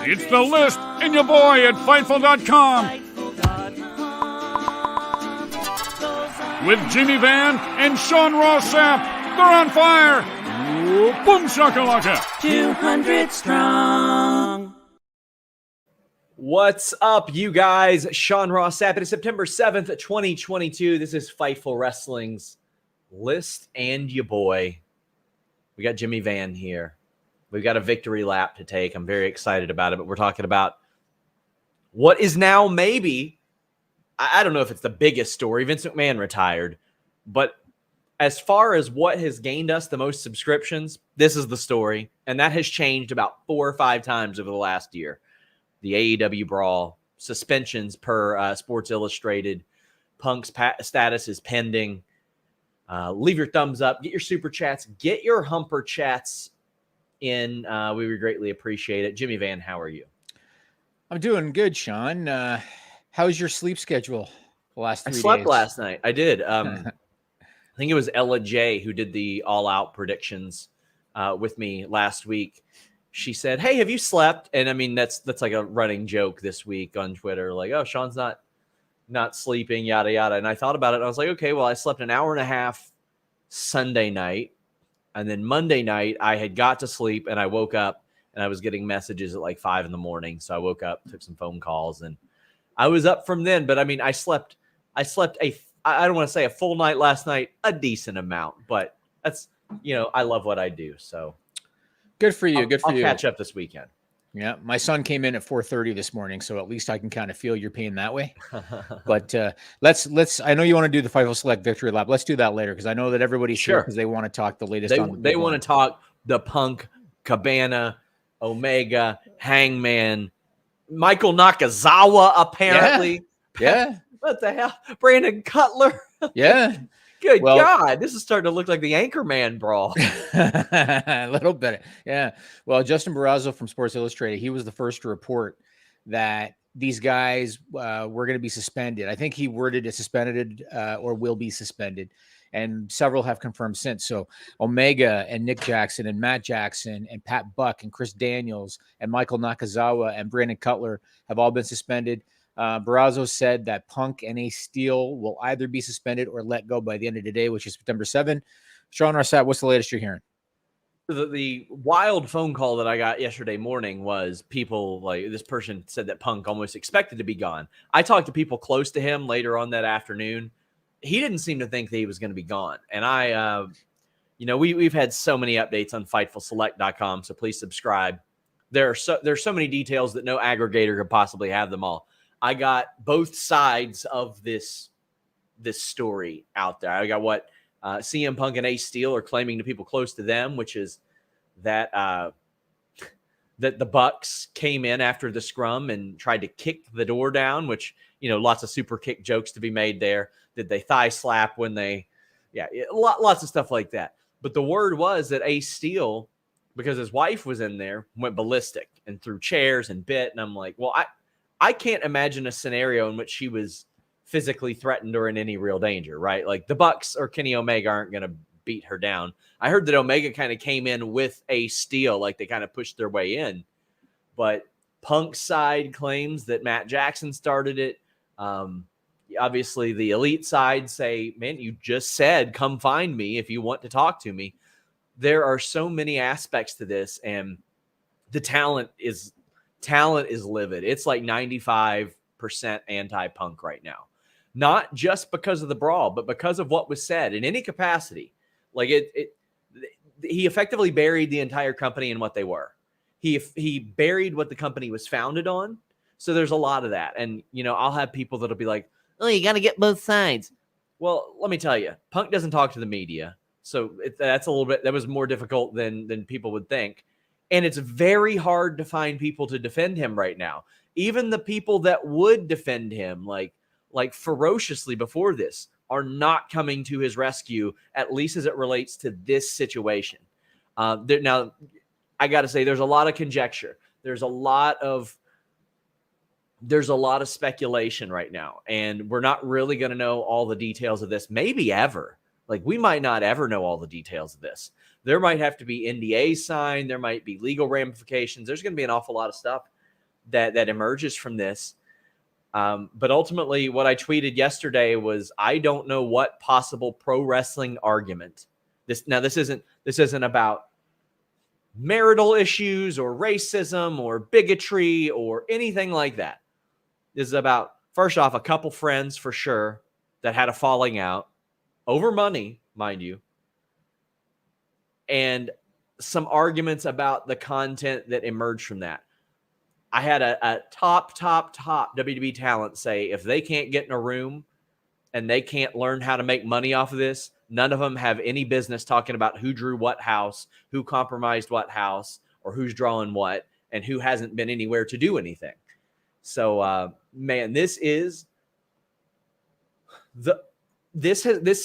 It's The List and your boy at Fightful.com. With Jimmy Van and Sean Ross Sapp. They're on fire. Boom shakalaka. 200 strong. What's up, you guys? Sean Ross Sapp. It is September 7th, 2022. This is Fightful Wrestling's List and your boy. We got Jimmy Van here. We've got a victory lap to take. I'm very excited about it, but we're talking about what is now maybe, I don't know if it's the biggest story. Vince McMahon retired, but as far as what has gained us the most subscriptions, this is the story, and that has changed about 4 or 5 times over the last year. The AEW brawl, suspensions per Sports Illustrated, Punk's status is pending. Leave your thumbs up, get your super chats, get your humper chats in. We would greatly appreciate it. Jimmy Van, how are you? I'm doing good, Sean. How's your sleep schedule the last 3 days? I slept last night. I did. I think it was Ella J who did the all-out predictions with me last week. She said, "Hey, have you slept?" And I mean, that's like a running joke this week on Twitter, like, "Oh, Sean's not sleeping, yada yada." And I thought about it, and I was like, "Okay, well, I slept an hour and a half Sunday night, and then Monday night I had got to sleep, and I woke up and I was getting messages at like 5 a.m. So I woke up, took some phone calls, and I was up from then. But I mean, I slept I don't want to say a full night last night, a decent amount, but that's, I love what I do, so." Good for you. I'll catch up this weekend. Yeah, my son came in at 4:30 this morning, so at least I can kind of feel your pain that way. But let's. I know you want to do the Fightful Select victory lap. Let's do that later because I know that everybody's here because they want to talk the latest. They want to talk the Punk, Cabana, Omega, Hangman, Michael Nakazawa apparently. Yeah. What the hell, Brandon Cutler? Yeah. Good God, this is starting to look like the Anchorman brawl. A little bit. Yeah. Well, Justin Barrasso from Sports Illustrated, he was the first to report that these guys were going to be suspended. I think he worded it suspended or will be suspended. And several have confirmed since. So Omega and Nick Jackson and Matt Jackson and Pat Buck and Chris Daniels and Michael Nakazawa and Brandon Cutler have all been suspended. Barrasso said that Punk and Ace Steel will either be suspended or let go by the end of the day, which is September 7th. Sean Rossat, what's the latest you're hearing? The wild phone call that I got yesterday morning was people like this person said that Punk almost expected to be gone. I talked to people close to him later on that afternoon. He didn't seem to think that he was going to be gone. And we've had so many updates on FightfulSelect.com, so please subscribe. There's so many details that no aggregator could possibly have them all. I got both sides of this story out there. I got what CM Punk and Ace Steel are claiming to people close to them, which is that that the Bucks came in after the scrum and tried to kick the door down, which, lots of super kick jokes to be made there. Did they thigh slap when lots of stuff like that. But the word was that Ace Steel, because his wife was in there, went ballistic and threw chairs and bit. And I'm like, well, I can't imagine a scenario in which she was physically threatened or in any real danger, right? Like the Bucks or Kenny Omega aren't going to beat her down. I heard that Omega kind of came in with Ace Steel, like they kind of pushed their way in. But Punk's side claims that Matt Jackson started it. Obviously, the Elite side say, man, you just said, come find me if you want to talk to me. There are so many aspects to this, and the talent is livid. It's like 95% anti-Punk right now. Not just because of the brawl, but because of what was said in any capacity. Like he effectively buried the entire company in what they were. He buried what the company was founded on. So there's a lot of that. And, I'll have people that'll be like, oh, you got to get both sides. Well, let me tell you, Punk doesn't talk to the media. So that was more difficult than people would think. And it's very hard to find people to defend him right now. Even the people that would defend him, like ferociously before this, are not coming to his rescue, at least as it relates to this situation. Now, I got to say, there's a lot of conjecture. There's a lot of speculation right now, and we're not really going to know all the details of this, maybe ever. Like, we might not ever know all the details of this. There might have to be NDAs signed. There might be legal ramifications. There's going to be an awful lot of stuff. that emerges from this. But ultimately, what I tweeted yesterday was, I don't know what possible pro wrestling argument this isn't about marital issues or racism or bigotry or anything like that. This is about, first off, a couple friends for sure that had a falling out over money, mind you, and some arguments about the content that emerged from that. I had a top WWE talent say, if they can't get in a room and they can't learn how to make money off of this, none of them have any business talking about who drew what house, who compromised what house, or who's drawing what, and who hasn't been anywhere to do anything. So, man, this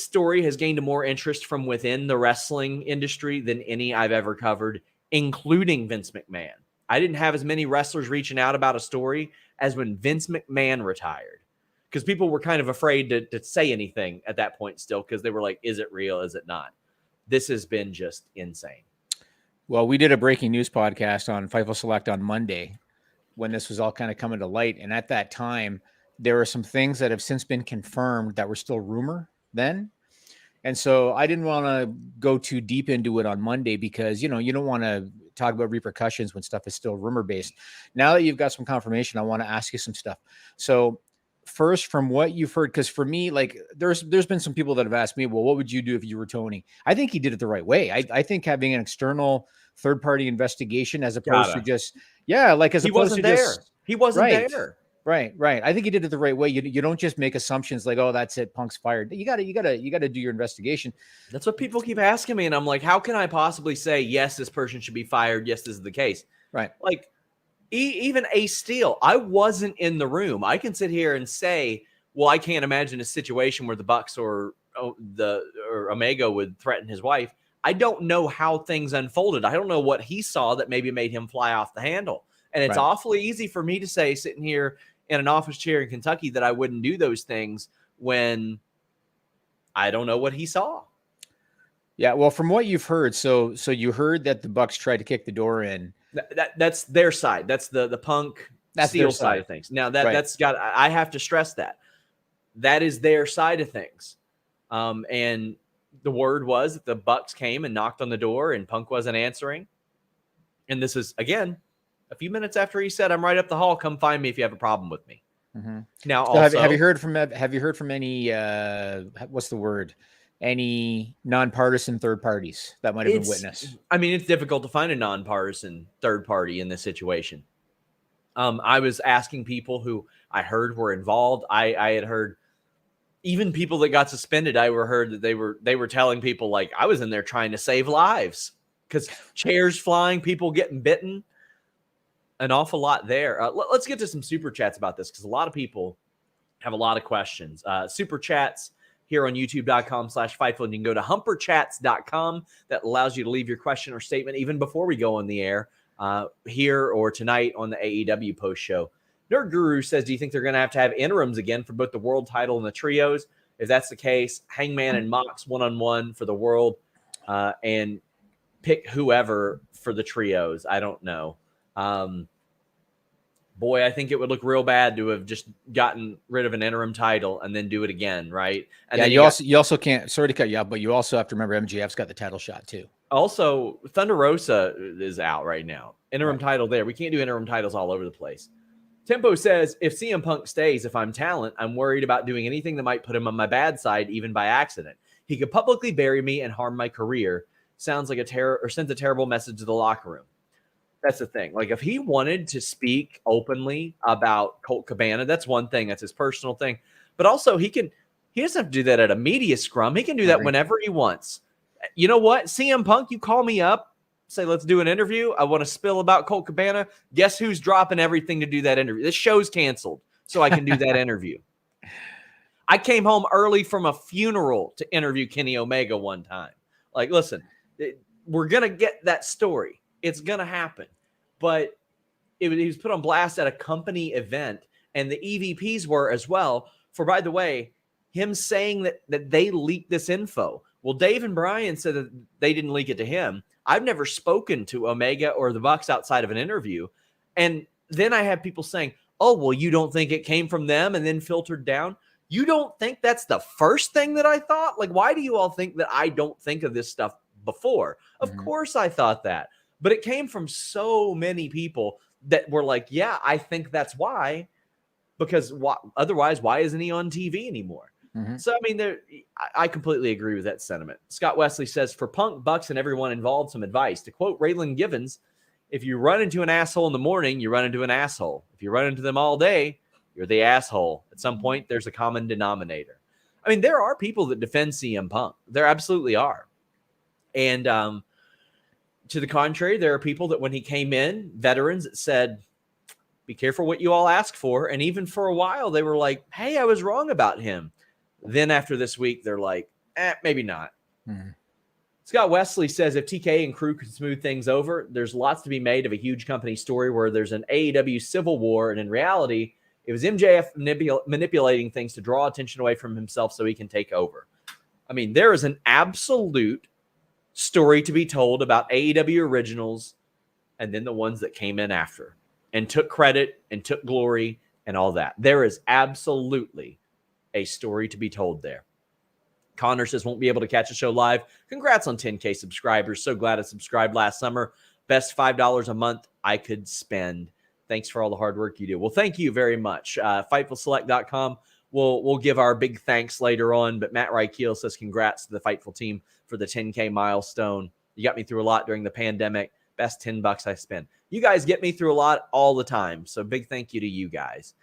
story has gained more interest from within the wrestling industry than any I've ever covered, including Vince McMahon. I didn't have as many wrestlers reaching out about a story as when Vince McMahon retired, because people were kind of afraid to say anything at that point still, because they were like, is it real? Is it not? This has been just insane. Well, we did a breaking news podcast on Fightful Select on Monday when this was all kind of coming to light. And at that time, there were some things that have since been confirmed that were still rumor then. And so I didn't want to go too deep into it on Monday because, you don't want to talk about repercussions when stuff is still rumor based. Now that you've got some confirmation, I want to ask you some stuff. So first, from what you've heard, because for me, like there's been some people that have asked me, well, what would you do if you were Tony? I think he did it the right way. I think having an external third party investigation as opposed to just, he wasn't there. Right. I think he did it the right way. You don't just make assumptions like, oh, that's it, Punk's fired. You gotta do your investigation. That's what people keep asking me, and I'm like, how can I possibly say yes, this person should be fired? Yes, this is the case. Right. Like even Ace Steel, I wasn't in the room. I can sit here and say, well, I can't imagine a situation where the Bucks or Omega would threaten his wife. I don't know how things unfolded. I don't know what he saw that maybe made him fly off the handle. And it's awfully easy for me to say, sitting here in an office chair in Kentucky, that I wouldn't do those things when I don't know what he saw. Yeah, well, from what you've heard, so you heard that the Bucks tried to kick the door in. That's their side. That's the Punk Steel side of things. Now I have to stress that is their side of things. And the word was that the Bucks came and knocked on the door and Punk wasn't answering. And this is, again, a few minutes after he said, I'm right up the hall. Come find me if you have a problem with me. Mm-hmm. Now, so also, have you heard from any, what's the word? Any nonpartisan third parties that might have been witness? I mean, it's difficult to find a nonpartisan third party in this situation. I was asking people who I heard were involved. I had heard even people that got suspended. I heard that they were telling people, like, I was in there trying to save lives because chairs flying, people getting bitten. An awful lot there. Let's get to some super chats about this because a lot of people have a lot of questions. Super chats here on youtube.com/Fightful. And you can go to humperchats.com. That allows you to leave your question or statement even before we go on the air here or tonight on the AEW post show. Nerd Guru says, do you think they're going to have interims again for both the world title and the trios? If that's the case, Hangman and Mox one-on-one for the world and pick whoever for the trios. I don't know. Boy, I think it would look real bad to have just gotten rid of an interim title and then do it again, right? And then you also can't, sorry to cut you off, but you also have to remember MJF's got the title shot too. Also, Thunder Rosa is out right now. Interim title there. We can't do interim titles all over the place. Tempo says, if CM Punk stays, if I'm talent, I'm worried about doing anything that might put him on my bad side, even by accident. He could publicly bury me and harm my career. Sounds like sends a terrible message to the locker room. That's the thing. Like, if he wanted to speak openly about Colt Cabana, that's one thing. That's his personal thing. But also, he doesn't have to do that at a media scrum. He can do that whenever he wants. You know what? CM Punk, you call me up, say, let's do an interview. I want to spill about Colt Cabana. Guess who's dropping everything to do that interview? This show's canceled, so I can do that interview. I came home early from a funeral to interview Kenny Omega one time. Like, listen, we're going to get that story. It's going to happen. But he was put on blast at a company event, and the EVPs were as well, for, by the way, him saying that they leaked this info. Well, Dave and Brian said that they didn't leak it to him. I've never spoken to Omega or the Bucks outside of an interview. And then I have people saying, oh, well, you don't think it came from them and then filtered down? You don't think that's the first thing that I thought? Like, why do you all think that I don't think of this stuff before? Of course I thought that. But it came from so many people that were like, yeah, I think that's why. Because otherwise, why isn't he on TV anymore? So, I mean, I completely agree with that sentiment. Scott Wesley says, for Punk, Bucks, and everyone involved, some advice. To quote Raylan Givens, if you run into an asshole in the morning, you run into an asshole. If you run into them all day, you're the asshole. At some point, there's a common denominator. I mean, there are people that defend CM Punk. There absolutely are. And to the contrary, there are people that when he came in, veterans that said, be careful what you all ask for. And even for a while, they were like, hey, I was wrong about him. Then after this week, they're like, maybe not. Scott Wesley says, if TK and crew could smooth things over, there's lots to be made of a huge company story where there's an AEW civil war. And in reality, it was MJF manipulating things to draw attention away from himself so he can take over. I mean, there is an absolute story to be told about AEW originals and then the ones that came in after and took credit and took glory and all that. There is absolutely a story to be told there. Connor says, won't be able to catch the show live. Congrats on 10K subscribers. So glad I subscribed last summer. Best $5 a month I could spend. Thanks for all the hard work you do. Well, thank you very much. FightfulSelect.com. We'll give our big thanks later on. But Matt Reichel says, congrats to the Fightful team for the 10K milestone. You got me through a lot during the pandemic. Best $10 I spent. You guys get me through a lot all the time. So big thank you to you guys.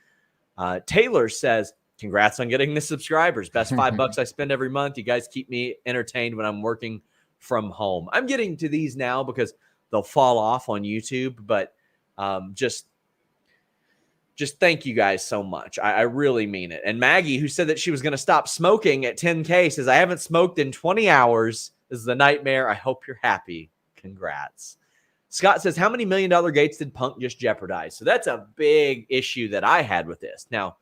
Taylor says, congrats on getting the subscribers. Best $5 I spend every month. You guys keep me entertained when I'm working from home. I'm getting to these now because they'll fall off on YouTube, but just thank you guys so much. I really mean it. And Maggie, who said that she was going to stop smoking at 10K, says, I haven't smoked in 20 hours. This is a nightmare. I hope you're happy. Congrats. Scott says, how many $1 million gates did Punk just jeopardize? So that's a big issue that I had with this. Now,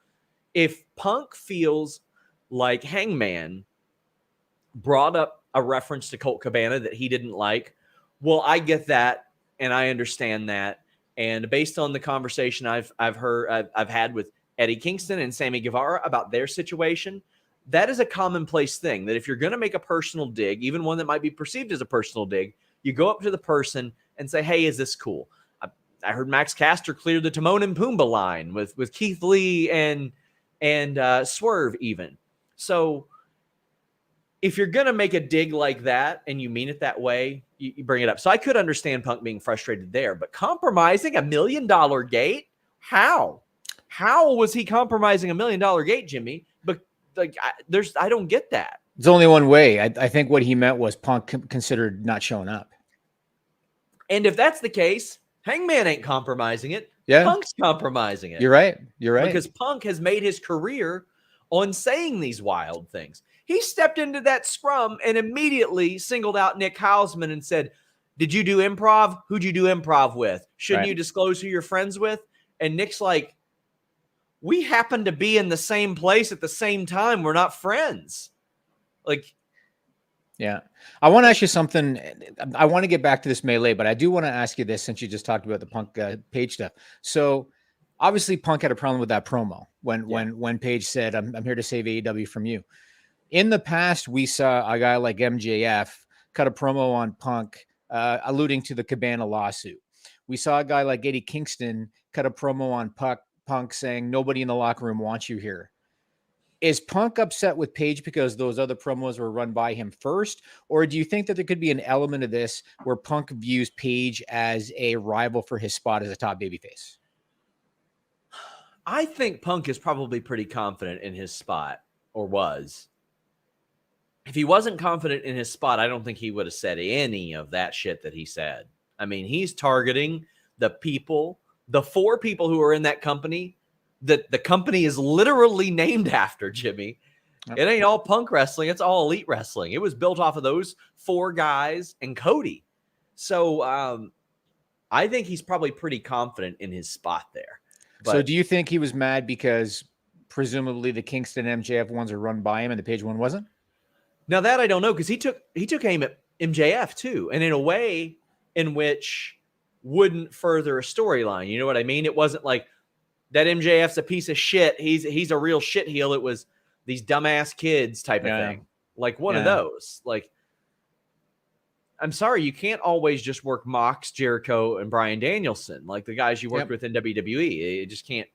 if Punk feels like Hangman brought up a reference to Colt Cabana that he didn't like, well, I get that and I understand that. And based on the conversation I've had with Eddie Kingston and Sammy Guevara about their situation, that is a commonplace thing. That if you're going to make a personal dig, even one that might be perceived as a personal dig, you go up to the person and say, "Hey, is this cool?" I heard Max Caster clear the Timon and Pumbaa line with Keith Lee and Swerve even. So if you're going to make a dig like that and you mean it that way, you bring it up. So I could understand Punk being frustrated there, but compromising $1 million gate? How? How was he compromising $1 million gate, Jimmy? But like, I don't get that. There's only one way. I think what he meant was Punk considered not showing up. And if that's the case, Hangman ain't compromising it. Yeah. Punk's compromising it. You're right. You're right. Because Punk has made his career on saying these wild things. He stepped into that scrum and immediately singled out Nick Hausman and said, did you do improv? Who'd you do improv with? Shouldn't you disclose who you're friends with? And Nick's like, we happen to be in the same place at the same time. We're not friends. Like, yeah. I want to ask you something. I want to get back to this melee, but I do want to ask you this since you just talked about the Punk Page stuff. So obviously Punk had a problem with that promo when Page said, I'm here to save AEW from you. In the past, we saw a guy like MJF cut a promo on Punk, alluding to the Cabana lawsuit. We saw a guy like Eddie Kingston cut a promo on Punk saying, nobody in the locker room wants you here. Is Punk upset with Page because those other promos were run by him first? Or do you think that there could be an element of this where Punk views Page as a rival for his spot as a top babyface? I think Punk is probably pretty confident in his spot, or was. If he wasn't confident in his spot, I don't think he would have said any of that shit that he said. I mean, he's targeting the people, the 4 people who are in that company that the company is literally named after, Jimmy. Yep. It ain't all Punk wrestling. It's all Elite Wrestling. It was built off of those 4 guys and Cody. So I think he's probably pretty confident in his spot there. But, so do you think he was mad because presumably the Kingston MJF ones are run by him and the Page one wasn't? Now that I don't know, because he took aim at MJF too. And in a way in which wouldn't further a storyline. You know what I mean? It wasn't like that MJF's a piece of shit. He's a real shit heel. It was these dumbass kids type of thing. Like one of those. Like, I'm sorry, you can't always just work Mox, Jericho, and Bryan Danielson like the guys you worked with in WWE. It just can't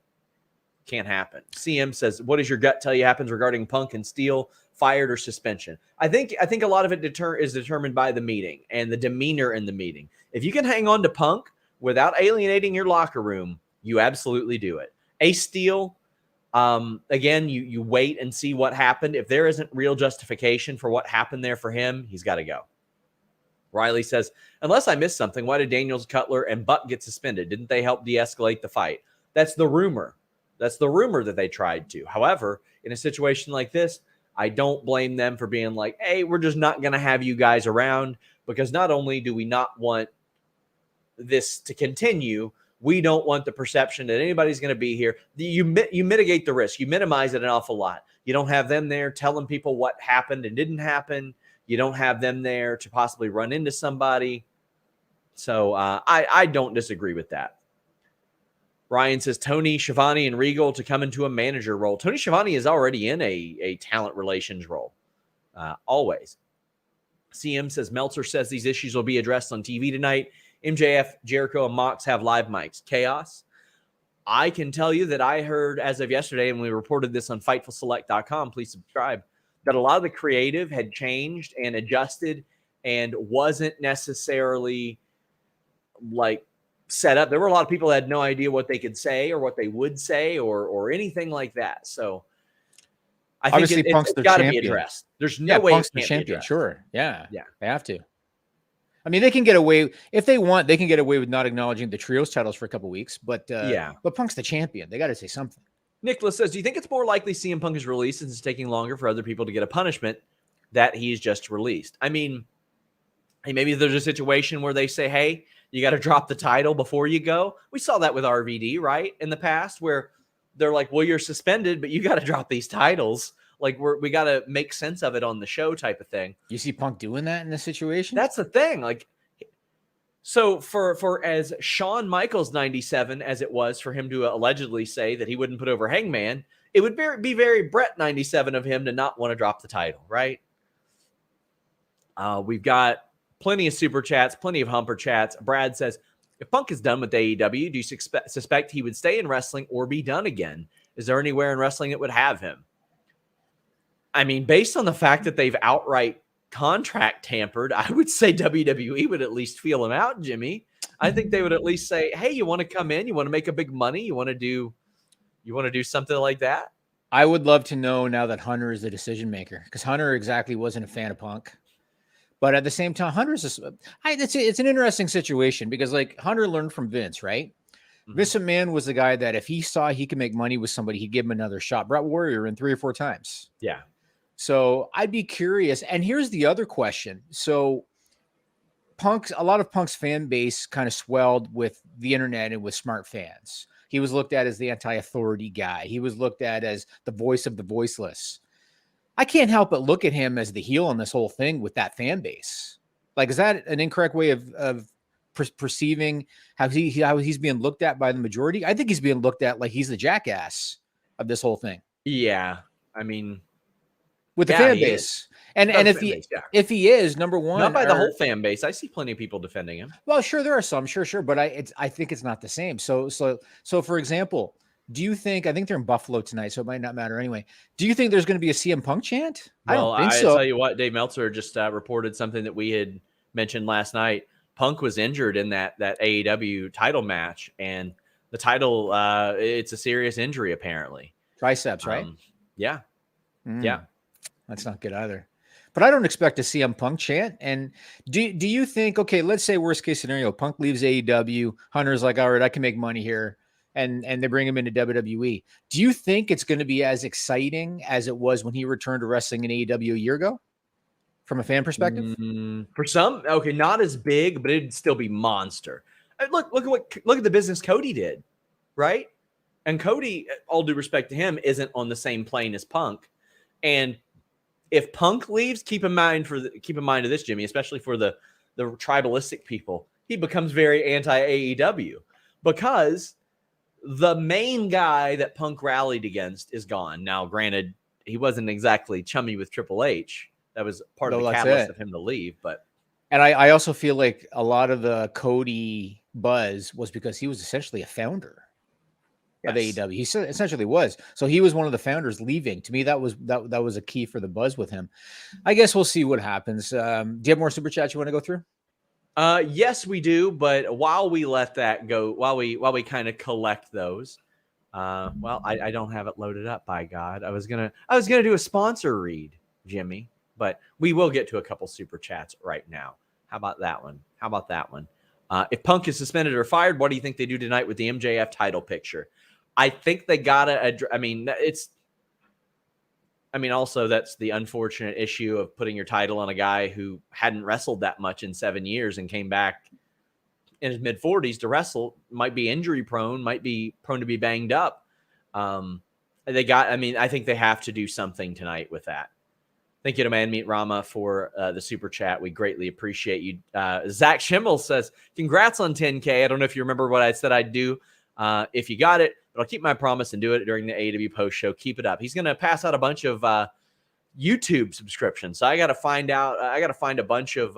happen. CM says, "What does your gut tell you happens regarding Punk and Steele, fired or suspension?" I think a lot of it is determined by the meeting and the demeanor in the meeting. If you can hang on to Punk without alienating your locker room, you absolutely do it. Steele, again, you wait and see what happened. If there isn't real justification for what happened there for him, he's got to go. Riley says, "Unless I missed something, why did Daniels, Cutler, and Buck get suspended? Didn't they help de-escalate the fight?" That's the rumor. That's the rumor that they tried to. However, in a situation like this, I don't blame them for being like, hey, we're just not going to have you guys around, because not only do we not want this to continue, we don't want the perception that anybody's going to be here. You mitigate the risk. You minimize it an awful lot. You don't have them there telling people what happened and didn't happen. You don't have them there to possibly run into somebody. So I don't disagree with that. Ryan says Tony, Schiavone, and Regal to come into a manager role. Tony Schiavone is already in a talent relations role. Always. CM says Meltzer says these issues will be addressed on TV tonight. MJF, Jericho, and Mox have live mics. Chaos. I can tell you that I heard as of yesterday, and we reported this on FightfulSelect.com, please subscribe, that a lot of the creative had changed and adjusted and wasn't necessarily like set up. There were a lot of people that had no idea what they could say or what they would say or anything like that. So I think it's got to be addressed. There's no way Punk's the champion. Sure. Yeah. They have to. I mean, they can get away if they want. They can get away with not acknowledging the trios titles for a couple weeks, but Punk's the champion. They got to say something. Nicholas says, "Do you think it's more likely CM Punk is released since it's taking longer for other people to get a punishment that he's just released?" I mean, maybe there's a situation where they say, "Hey, you got to drop the title before you go." We saw that with RVD, right, in the past, where they're like, "Well, you're suspended, but you got to drop these titles. Like, we got to make sense of it on the show," type of thing. You see Punk doing that in this situation? That's the thing. Like, so for as Shawn Michaels 97 as it was for him to allegedly say that he wouldn't put over Hangman, it would be very Brett 97 of him to not want to drop the title, right? We've got plenty of super chats, plenty of humper chats. Brad says, "If Punk is done with AEW, do you suspect he would stay in wrestling or be done again? Is there anywhere in wrestling that would have him?" I mean, based on the fact that they've outright contract tampered, I would say WWE would at least feel him out, Jimmy. I think they would at least say, "Hey, you want to come in? You want to make a big money? You want to do something like that?" I would love to know now that Hunter is the decision maker, because Hunter exactly wasn't a fan of Punk. But at the same time, it's an interesting situation because like Hunter learned from Vince, right? Mm-hmm. Vince McMahon was the guy that if he saw he could make money with somebody, he'd give him another shot. Brought Warrior in 3 or 4 times. Yeah. So I'd be curious. And here's the other question. So a lot of Punk's fan base kind of swelled with the internet and with smart fans. He was looked at as the anti-authority guy. He was looked at as the voice of the voiceless. I can't help but look at him as the heel on this whole thing with that fan base. Like, is that an incorrect way of perceiving how he's being looked at by the majority? I think he's being looked at like he's the jackass of this whole thing. Yeah. I mean, with the fan base. And if he is, number one, not by the whole fan base. I see plenty of people defending him. Well, sure, there are some, sure, but I think it's not the same. So for example, do you think, I think they're in Buffalo tonight, so it might not matter anyway. Do you think there's going to be a CM Punk chant? Well, I don't think so. I'll tell you what, Dave Meltzer just reported something that we had mentioned last night. Punk was injured in that AEW title match, and the title, it's a serious injury apparently. Triceps, right? Yeah. Yeah. That's not good either. But I don't expect to see CM Punk chant. And do you think, okay, let's say worst case scenario, Punk leaves AEW, Hunter's like, all right, I can make money here, and they bring him into WWE. Do you think it's going to be as exciting as it was when he returned to wrestling in AEW a year ago? From a fan perspective? For some, okay, not as big, but it'd still be monster. Look at the business Cody did, right? And Cody, all due respect to him, isn't on the same plane as Punk. And if Punk leaves, keep in mind of this, Jimmy, especially for the tribalistic people, he becomes very anti-AEW because the main guy that Punk rallied against is gone. Now, granted, he wasn't exactly chummy with Triple H. That was part of the catalyst of him to leave. And I also feel like a lot of the Cody buzz was because he was essentially a founder of AEW. He essentially was. So he was one of the founders leaving. To me, that was a key for the buzz with him. I guess we'll see what happens. Do you have more super chats you want to go through? Yes, we do. But while we let that go, while we kind of collect those, I don't have it loaded up. By God, I was gonna do a sponsor read, Jimmy, but we will get to a couple super chats right now. How about that one? If Punk is suspended or fired, what do you think they do tonight with the MJF title picture? I think they gotta. Also that's the unfortunate issue of putting your title on a guy who hadn't wrestled that much in 7 years and came back in his mid-40s to wrestle. Might be injury prone, might be prone to be banged up. I think they have to do something tonight with that. Thank you to Man Meat Rama for the super chat. We greatly appreciate you. Zach Schimmel says, congrats on 10K. I don't know if you remember what I said I'd do if you got it, but I'll keep my promise and do it during the AEW post show. Keep it up. He's going to pass out a bunch of YouTube subscriptions. So I got to find a bunch of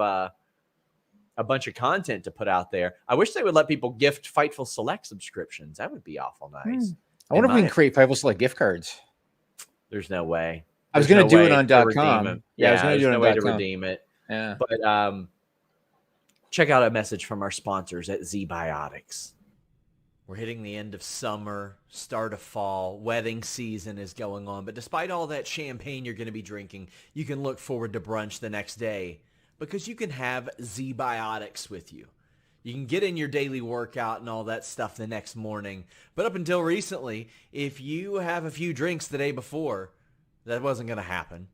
content to put out there. I wish they would let people gift Fightful Select subscriptions. That would be awful nice. I wonder if we can create Fightful Select gift cards. There's no way. I was going to do it on .com. Yeah, I was going to do it on .com. To redeem it. Yeah. But check out a message from our sponsors at Z-Biotics. We're hitting the end of summer, start of fall, wedding season is going on. But despite all that champagne you're going to be drinking, you can look forward to brunch the next day because you can have Z-Biotics with you. You can get in your daily workout and all that stuff the next morning. But up until recently, if you have a few drinks the day before, that wasn't going to happen.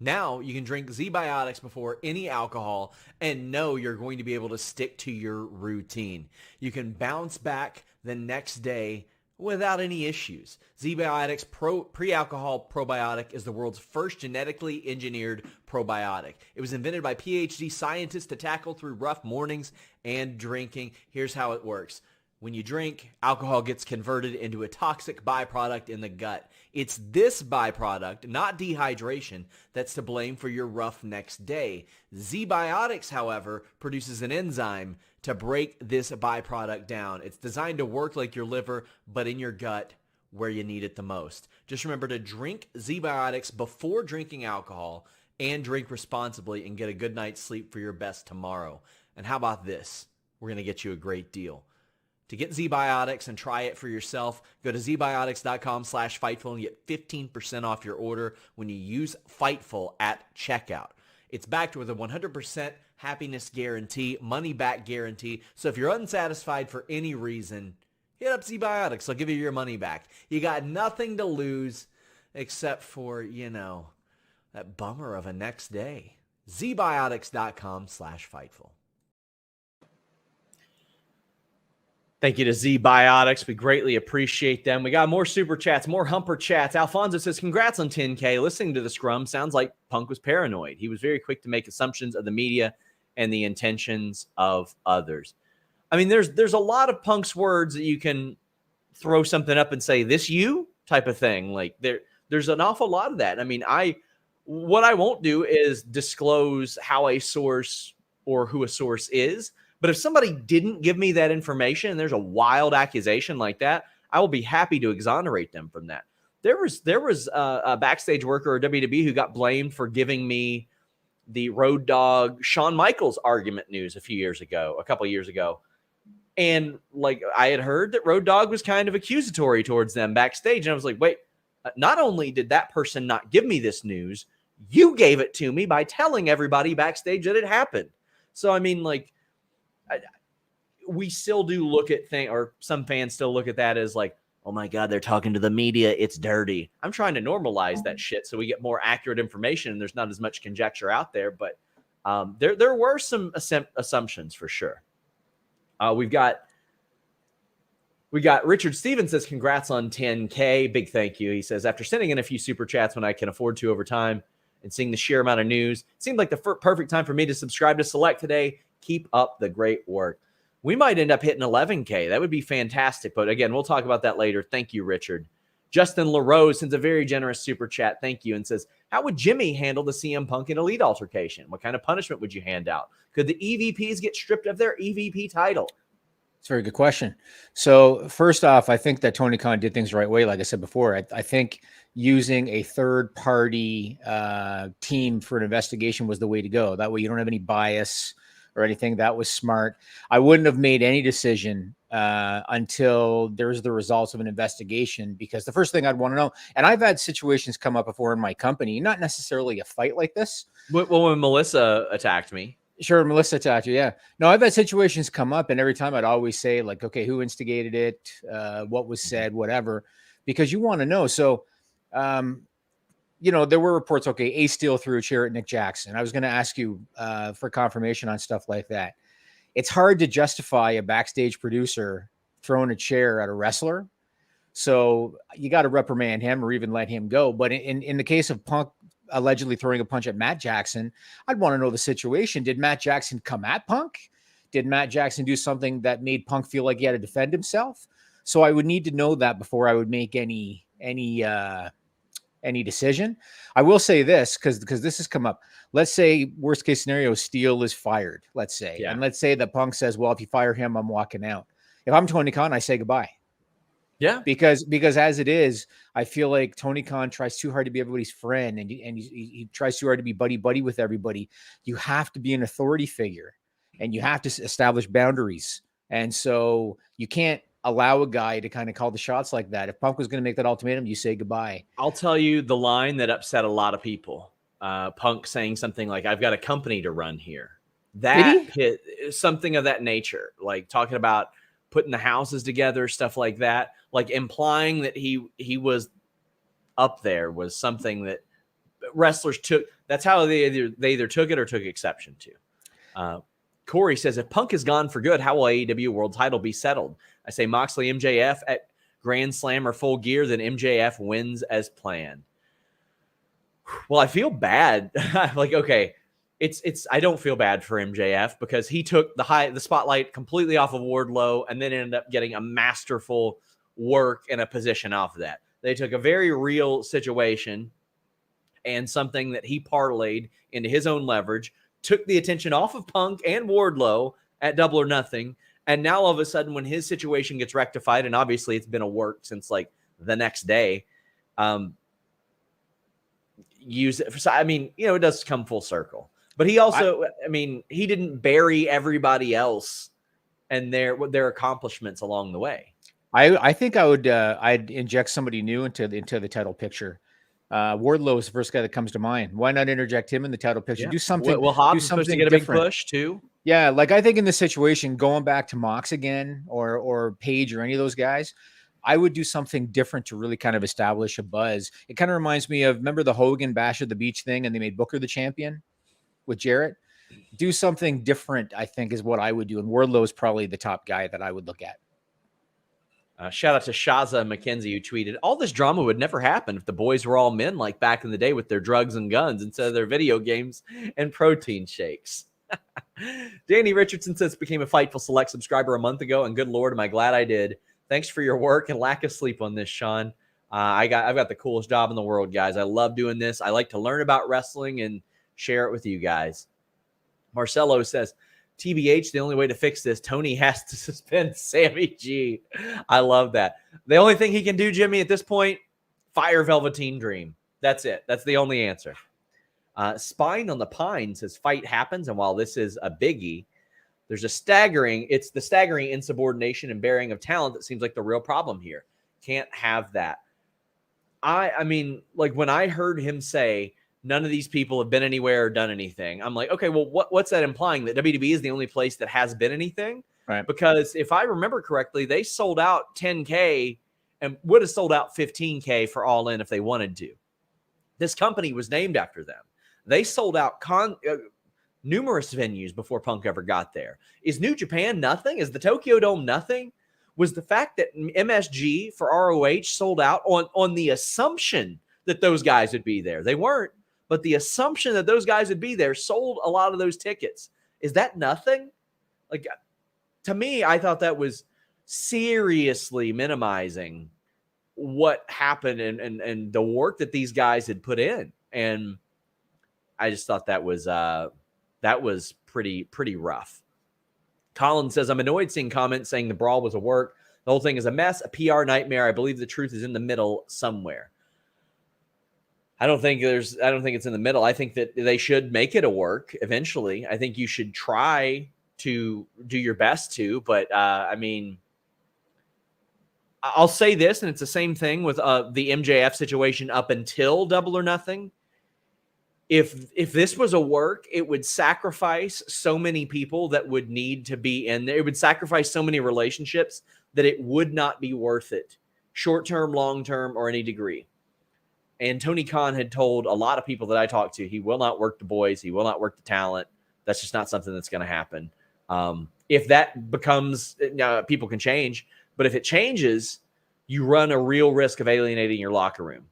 Now you can drink Z-Biotics before any alcohol and know you're going to be able to stick to your routine. You can bounce back the next day without any issues. Z-Biotics pre-alcohol probiotic is the world's first genetically engineered probiotic. It was invented by PhD scientists to tackle through rough mornings and drinking. Here's how it works. When you drink, alcohol gets converted into a toxic byproduct in the gut. It's this byproduct, not dehydration, that's to blame for your rough next day. Z-Biotics, however, produces an enzyme to break this byproduct down. It's designed to work like your liver, but in your gut where you need it the most. Just remember to drink Z-Biotics before drinking alcohol and drink responsibly and get a good night's sleep for your best tomorrow. And how about this? We're going to get you a great deal. To get Z-Biotics and try it for yourself, go to zbiotics.com/Fightful and get 15% off your order when you use Fightful at checkout. It's backed with a 100% happiness guarantee, money-back guarantee. So if you're unsatisfied for any reason, hit up Z-Biotics. They'll give you your money back. You got nothing to lose except for, that bummer of a next day. zbiotics.com/Fightful. Thank you to Z-Biotics. We greatly appreciate them. We got more super chats, more humper chats. Alfonso says, congrats on 10K. Listening to the scrum sounds like Punk was paranoid. He was very quick to make assumptions of the media and the intentions of others. I mean, there's a lot of Punk's words that you can throw something up and say, this you type of thing. Like there's an awful lot of that. I mean, what I won't do is disclose how a source or who a source is. But if somebody didn't give me that information and there's a wild accusation like that, I will be happy to exonerate them from that. There was a backstage worker or WWE who got blamed for giving me the Road Dogg Shawn Michaels argument news a couple of years ago. And like I had heard that Road Dogg was kind of accusatory towards them backstage. And I was like, wait, not only did that person not give me this news, you gave it to me by telling everybody backstage that it happened. So, I mean, like, we still do look at things, or some fans still look at that as like, oh my God, they're talking to the media. It's dirty. I'm trying to normalize that shit so we get more accurate information and there's not as much conjecture out there. But there were some assumptions for sure. We got Richard Stevens says, congrats on 10K. Big thank you. He says, after sending in a few super chats when I can afford to over time and seeing the sheer amount of news, it seemed like the perfect time for me to subscribe to Select today. Keep up the great work. We might end up hitting 11K. That would be fantastic. But again, we'll talk about that later. Thank you, Richard. Justin LaRose sends a very generous super chat. Thank you. And says, how would Jimmy handle the CM Punk and Elite altercation? What kind of punishment would you hand out? Could the EVPs get stripped of their EVP title? It's a very good question. So first off, I think that Tony Khan did things the right way. Like I said before, I think using a third party team for an investigation was the way to go. That way you don't have any bias or anything. That was smart. I wouldn't have made any decision until there's the results of an investigation, because the first thing I'd want to know, and I've had situations come up before in my company, not necessarily a fight like this. Well, when Melissa attacked me. Sure, Melissa attacked you. Yeah. No, I've had situations come up, and every time I'd always say, like, okay, who instigated it? What was said, whatever, because you want to know. So, there were reports, okay, Ace Steel threw a chair at Nick Jackson. I was going to ask you for confirmation on stuff like that. It's hard to justify a backstage producer throwing a chair at a wrestler. So you got to reprimand him or even let him go. But in the case of Punk allegedly throwing a punch at Matt Jackson, I'd want to know the situation. Did Matt Jackson come at Punk? Did Matt Jackson do something that made Punk feel like he had to defend himself? So I would need to know that before I would make any decision. I will say this, because this has come up. Let's say worst case scenario, Steele is fired, let's say. Yeah. And let's say that Punk says, well, if you fire him, I'm walking out. If I'm Tony Khan, I say goodbye. Yeah. Because as it is, I feel like Tony Khan tries too hard to be everybody's friend, and he tries too hard to be buddy with everybody. You have to be an authority figure, and you have to establish boundaries. And so you can't allow a guy to kind of call the shots like that. If Punk was going to make that ultimatum, you say goodbye. I'll tell you the line that upset a lot of people. Punk saying something like, I've got a company to run here. That hit something of that nature, like talking about putting the houses together, stuff like that, like implying that he was up there was something that wrestlers took. That's how they either took it or took exception to. Corey says, if Punk is gone for good, how will AEW world title be settled? I say Moxley MJF at Grand Slam or Full Gear, then MJF wins as planned. Well, I feel bad. Like, okay, I don't feel bad for MJF because he took the spotlight completely off of Wardlow and then ended up getting a masterful work and a position off of that. They took a very real situation and something that he parlayed into his own leverage, took the attention off of Punk and Wardlow at Double or Nothing. And now all of a sudden, when his situation gets rectified, and obviously it's been a work since like the next day, use it for, I mean, it does come full circle. But he also, he didn't bury everybody else and their accomplishments along the way. I think I'd inject somebody new into the title picture. Wardlow is the first guy that comes to mind. Why not interject him in the title picture? Yeah. Do something. Well, Hobbs is supposed to get a big push too. Yeah, like I think in this situation, going back to Mox again or Page or any of those guys, I would do something different to really kind of establish a buzz. It kind of reminds me of, remember the Hogan Bash at the Beach thing, and they made Booker the champion with Jarrett? Do something different, I think, is what I would do. And Wardlow is probably the top guy that I would look at. Shout out to Shaza McKenzie, who tweeted, all this drama would never happen if the boys were all men like back in the day with their drugs and guns instead of their video games and protein shakes. Danny Richardson says, became a Fightful Select subscriber a month ago, and good Lord, am I glad I did. Thanks for your work and lack of sleep on this, Sean. I've got the coolest job in the world, guys. I love doing this. I like to learn about wrestling and share it with you guys. Marcelo says, TBH, the only way to fix this, Tony has to suspend Sammy G. I love that. The only thing he can do, Jimmy, at this point, fire Velveteen Dream. That's it. That's the only answer. Spine on the Pine says, fight happens, and while this is a biggie, it's the staggering insubordination and bearing of talent that seems like the real problem here. Can't have that. I mean, like when I heard him say, none of these people have been anywhere or done anything, I'm like, okay, well, what's that implying? That WWE is the only place that has been anything? Right. Because if I remember correctly, they sold out 10K and would have sold out 15K for All In if they wanted to. This company was named after them. They sold out numerous venues before Punk ever got there. Is New Japan nothing? Is the Tokyo Dome nothing? Was the fact that MSG for ROH sold out on the assumption that those guys would be there? They weren't, but the assumption that those guys would be there sold a lot of those tickets. Is that nothing? Like, to me, I thought that was seriously minimizing what happened and the work that these guys had put in. And I just thought that was pretty rough. Colin says, I'm annoyed seeing comments saying the brawl was a work. The whole thing is a mess, a PR nightmare. I believe the truth is in the middle somewhere. I don't think it's in the middle. I think that they should make it a work eventually. I think you should try to do your best to, but I mean, I'll say this, and it's the same thing with the MJF situation up until Double or Nothing. If this was a work, it would sacrifice so many people that would need to be in there. It would sacrifice so many relationships that it would not be worth it, short-term, long-term, or any degree. And Tony Khan had told a lot of people that I talked to, he will not work the boys. He will not work the talent. That's just not something that's going to happen. If that becomes, people can change, but if it changes, you run a real risk of alienating your locker room.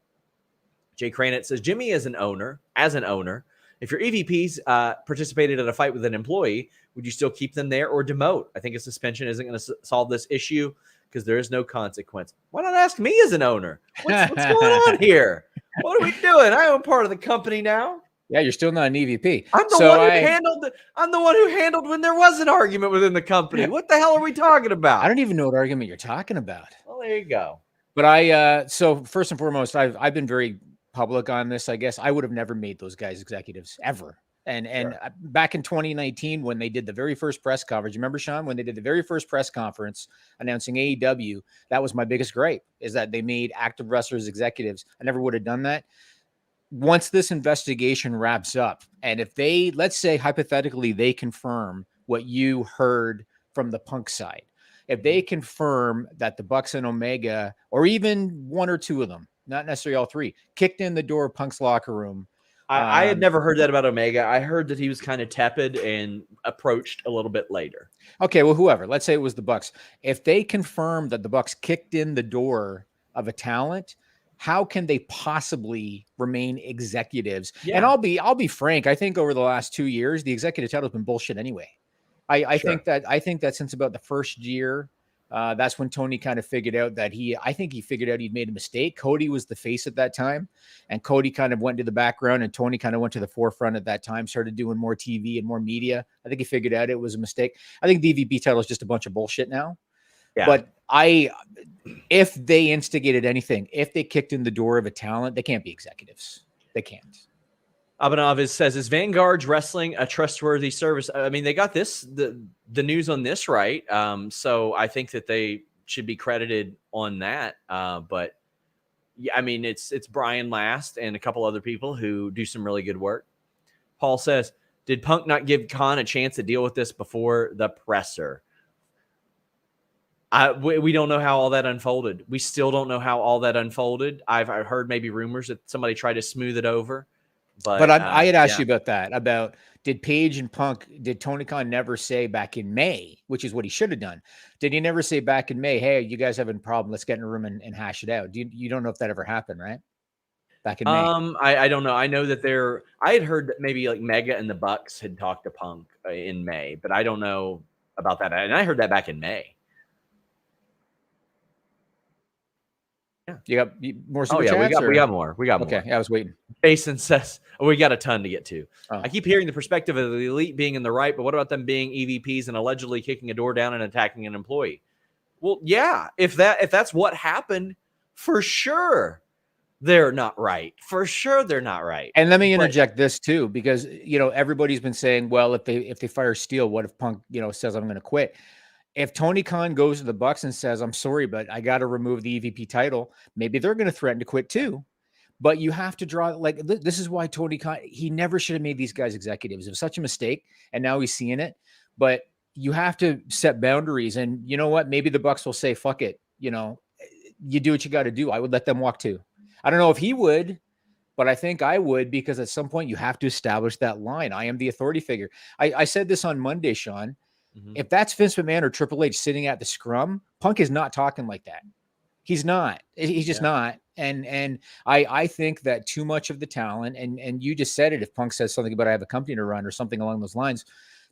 Jay Cranett says, Jimmy as an owner, if your EVPs participated in a fight with an employee, would you still keep them there or demote? I think a suspension isn't going to solve this issue because there is no consequence. Why not ask me as an owner? What's going on here? What are we doing? I own part of the company now. Yeah, you're still not an EVP. I'm the one who handled when there was an argument within the company. What the hell are we talking about? I don't even know what argument you're talking about. Well, there you go. But so first and foremost, I've been very public on this. I guess I would have never made those guys executives ever. And Sure. Back in 2019, when they did the very first press conference, remember, Sean, when they did the very first press conference announcing AEW, that was my biggest gripe, is that they made active wrestlers executives. I never would have done that. Once this investigation wraps up, and if they, let's say hypothetically, they confirm what you heard from the Punk side, if they confirm that the Bucks and Omega, or even one or two of them, not necessarily all three, kicked in the door of Punk's locker room. I had never heard that about Omega. I heard that he was kind of tepid and approached a little bit later. Okay, well, whoever. Let's say it was the Bucks. If they confirm that the Bucks kicked in the door of a talent, how can they possibly remain executives? Yeah. And I'll be frank. I think over the last 2 years, the executive title has been bullshit anyway. I think that since about the first year, that's when Tony kind of figured out that he figured out he'd made a mistake. Cody was the face at that time, and Cody kind of went to the background, and Tony kind of went to the forefront at that time, started doing more TV and more media. I think he figured out it was a mistake. I think the DVP title is just a bunch of bullshit now. Yeah. But if they instigated anything, if they kicked in the door of a talent, they can't be executives. They can't. Abhinav says, is Vanguard's Wrestling a trustworthy service? I mean, they got the news on this right. So I think that they should be credited on that. But yeah, I mean, it's Brian Last and a couple other people who do some really good work. Paul says, did Punk not give Khan a chance to deal with this before the presser? We don't know how all that unfolded. We still don't know how all that unfolded. I've heard maybe rumors that somebody tried to smooth it over. But I had asked you about that, about did Paige and Punk, did Tony Khan never say back in May, which is what he should have done. Did he never say back in May, hey, you guys having a problem, let's get in a room and hash it out? You don't know if that ever happened, right? Back in May. I don't know. I know that I had heard that maybe like Mega and the Bucks had talked to Punk in May, but I don't know about that. And I heard that back in May. Yeah, you got more super chats? We got more. Okay, I was waiting. Jason says, we got a ton to get to. I keep hearing the perspective of the elite being in the right, but what about them being EVPs and allegedly kicking a door down and attacking an employee? Well, yeah, if that's what happened, for sure they're not right. For sure they're not right. And let me interject this too, because everybody's been saying, well, if they fire Steele, what if Punk says I'm going to quit? If Tony Khan goes to the Bucks and says, I'm sorry, but I got to remove the EVP title, maybe they're going to threaten to quit too. But you have to draw, this is why Tony Khan, he never should have made these guys executives. It was such a mistake, and now he's seeing it. But you have to set boundaries. And you know what? Maybe the Bucks will say, fuck it. You do what you got to do. I would let them walk too. I don't know if he would, but I think I would, because at some point you have to establish that line. I am the authority figure. I said this on Monday, Sean. If that's Vince McMahon or Triple H sitting at the scrum, Punk is not talking like that. He's not. He's just not. And I think that too much of the talent, and you just said it, if Punk says something about I have a company to run or something along those lines,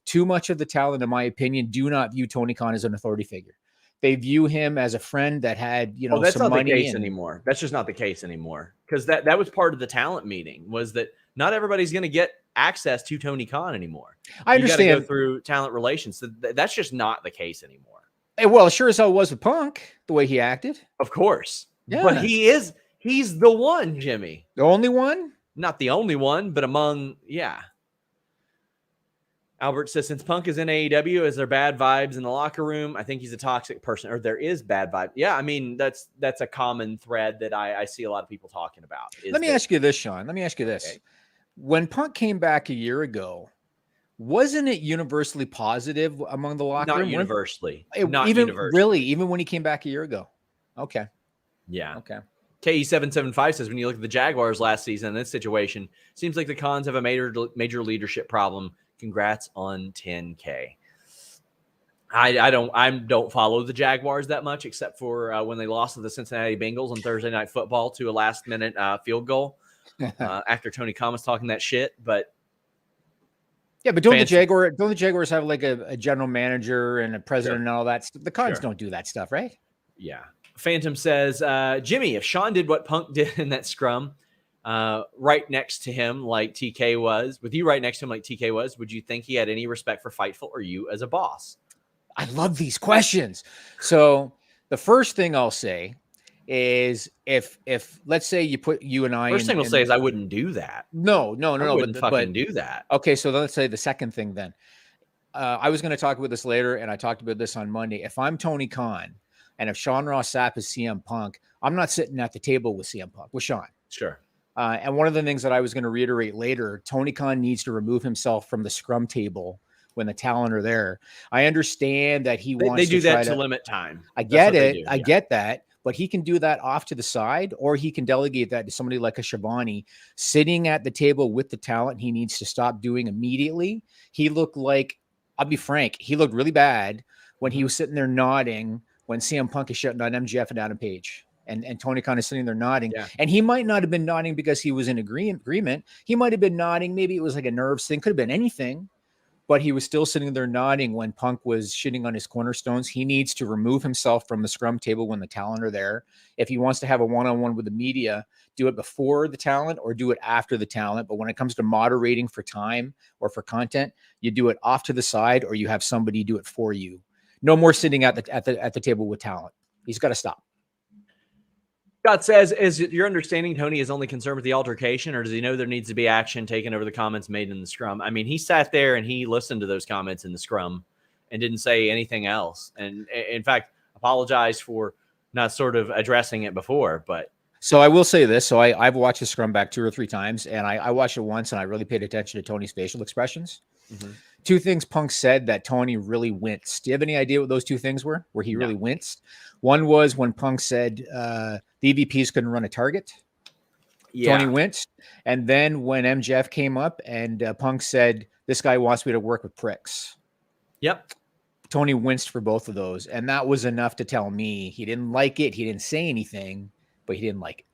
too much of the talent, in my opinion, do not view Tony Khan as an authority figure. They view him as a friend that had, That's some not money the case anymore. That's just not the case anymore. Because that was part of the talent meeting, was that not everybody's going to get access to Tony Khan anymore. I understand. You got to go through talent relations. So that's just not the case anymore. Well, sure as hell was with Punk, the way he acted. Of course. Yeah. But he's the one, Jimmy. The only one? Not the only one, but among, yeah. Albert says, since Punk is in AEW, is there bad vibes in the locker room? I think he's a toxic person, or there is bad vibe. Yeah, I mean, that's a common thread that I see a lot of people talking about. Let me ask you this, Sean. Let me ask you this. Okay. When Punk came back a year ago, wasn't it universally positive among the locker room? Not universally. Even when he came back a year ago. Okay. Yeah. Okay. KE775 says, when you look at the Jaguars last season in this situation, seems like the Cons have a major leadership problem. Congrats on 10K. I don't follow the Jaguars that much, except for when they lost to the Cincinnati Bengals on Thursday Night Football to a last-minute field goal after Tony Khan was talking that shit. But yeah, but don't the Jaguars have like a general manager and a president and all that? The Cons don't do that stuff, right? Yeah. Phantom says, Jimmy, if Sean did what Punk did in that scrum, right next to him like TK was, with you right next to him like TK was, would you think he had any respect for Fightful or you as a boss? I love these questions. So the first thing I'll say is if let's say you put you and I. First thing I'll say is I wouldn't do that. No. I wouldn't fucking do that. Okay, so let's say the second thing then. I was going to talk about this later, and I talked about this on Monday. If I'm Tony Khan, and if Sean Ross Sapp is CM Punk, I'm not sitting at the table with CM Punk, with Sean. Sure. And one of the things that I was going to reiterate later, Tony Khan needs to remove himself from the scrum table when the talent are there. I understand that he wants to do that to limit time. I get it. I get that. But he can do that off to the side, or he can delegate that to somebody like a Schiavone sitting at the table with the talent he needs to stop doing immediately. He looked like, I'll be frank, he looked really bad when he was sitting there nodding when CM Punk is shutting down MJF and Adam Page. And Tony Khan is sitting there nodding. Yeah. And he might not have been nodding because he was in agreement. He might have been nodding. Maybe it was like a nerves thing. Could have been anything. But he was still sitting there nodding when Punk was shitting on his cornerstones. He needs to remove himself from the scrum table when the talent are there. If he wants to have a one-on-one with the media, do it before the talent or do it after the talent. But when it comes to moderating for time or for content, you do it off to the side or you have somebody do it for you. No more sitting at the table with talent. He's got to stop. Scott says, is your understanding Tony is only concerned with the altercation, or does he know there needs to be action taken over the comments made in the scrum? I mean, he sat there and he listened to those comments in the scrum and didn't say anything else. And in fact, apologized for not sort of addressing it before. But so I will say this. So I've watched the scrum back 2 or 3 times, and I watched it once and I really paid attention to Tony's facial expressions. Mm-hmm. 2 things Punk said that Tony really winced. Do you have any idea what those 2 things were where he really winced? One was when Punk said the EVPs couldn't run a target. Yeah. Tony winced. And then when MJF came up and Punk said, this guy wants me to work with pricks. Yep. Tony winced for both of those. And that was enough to tell me he didn't like it. He didn't say anything, but he didn't like it.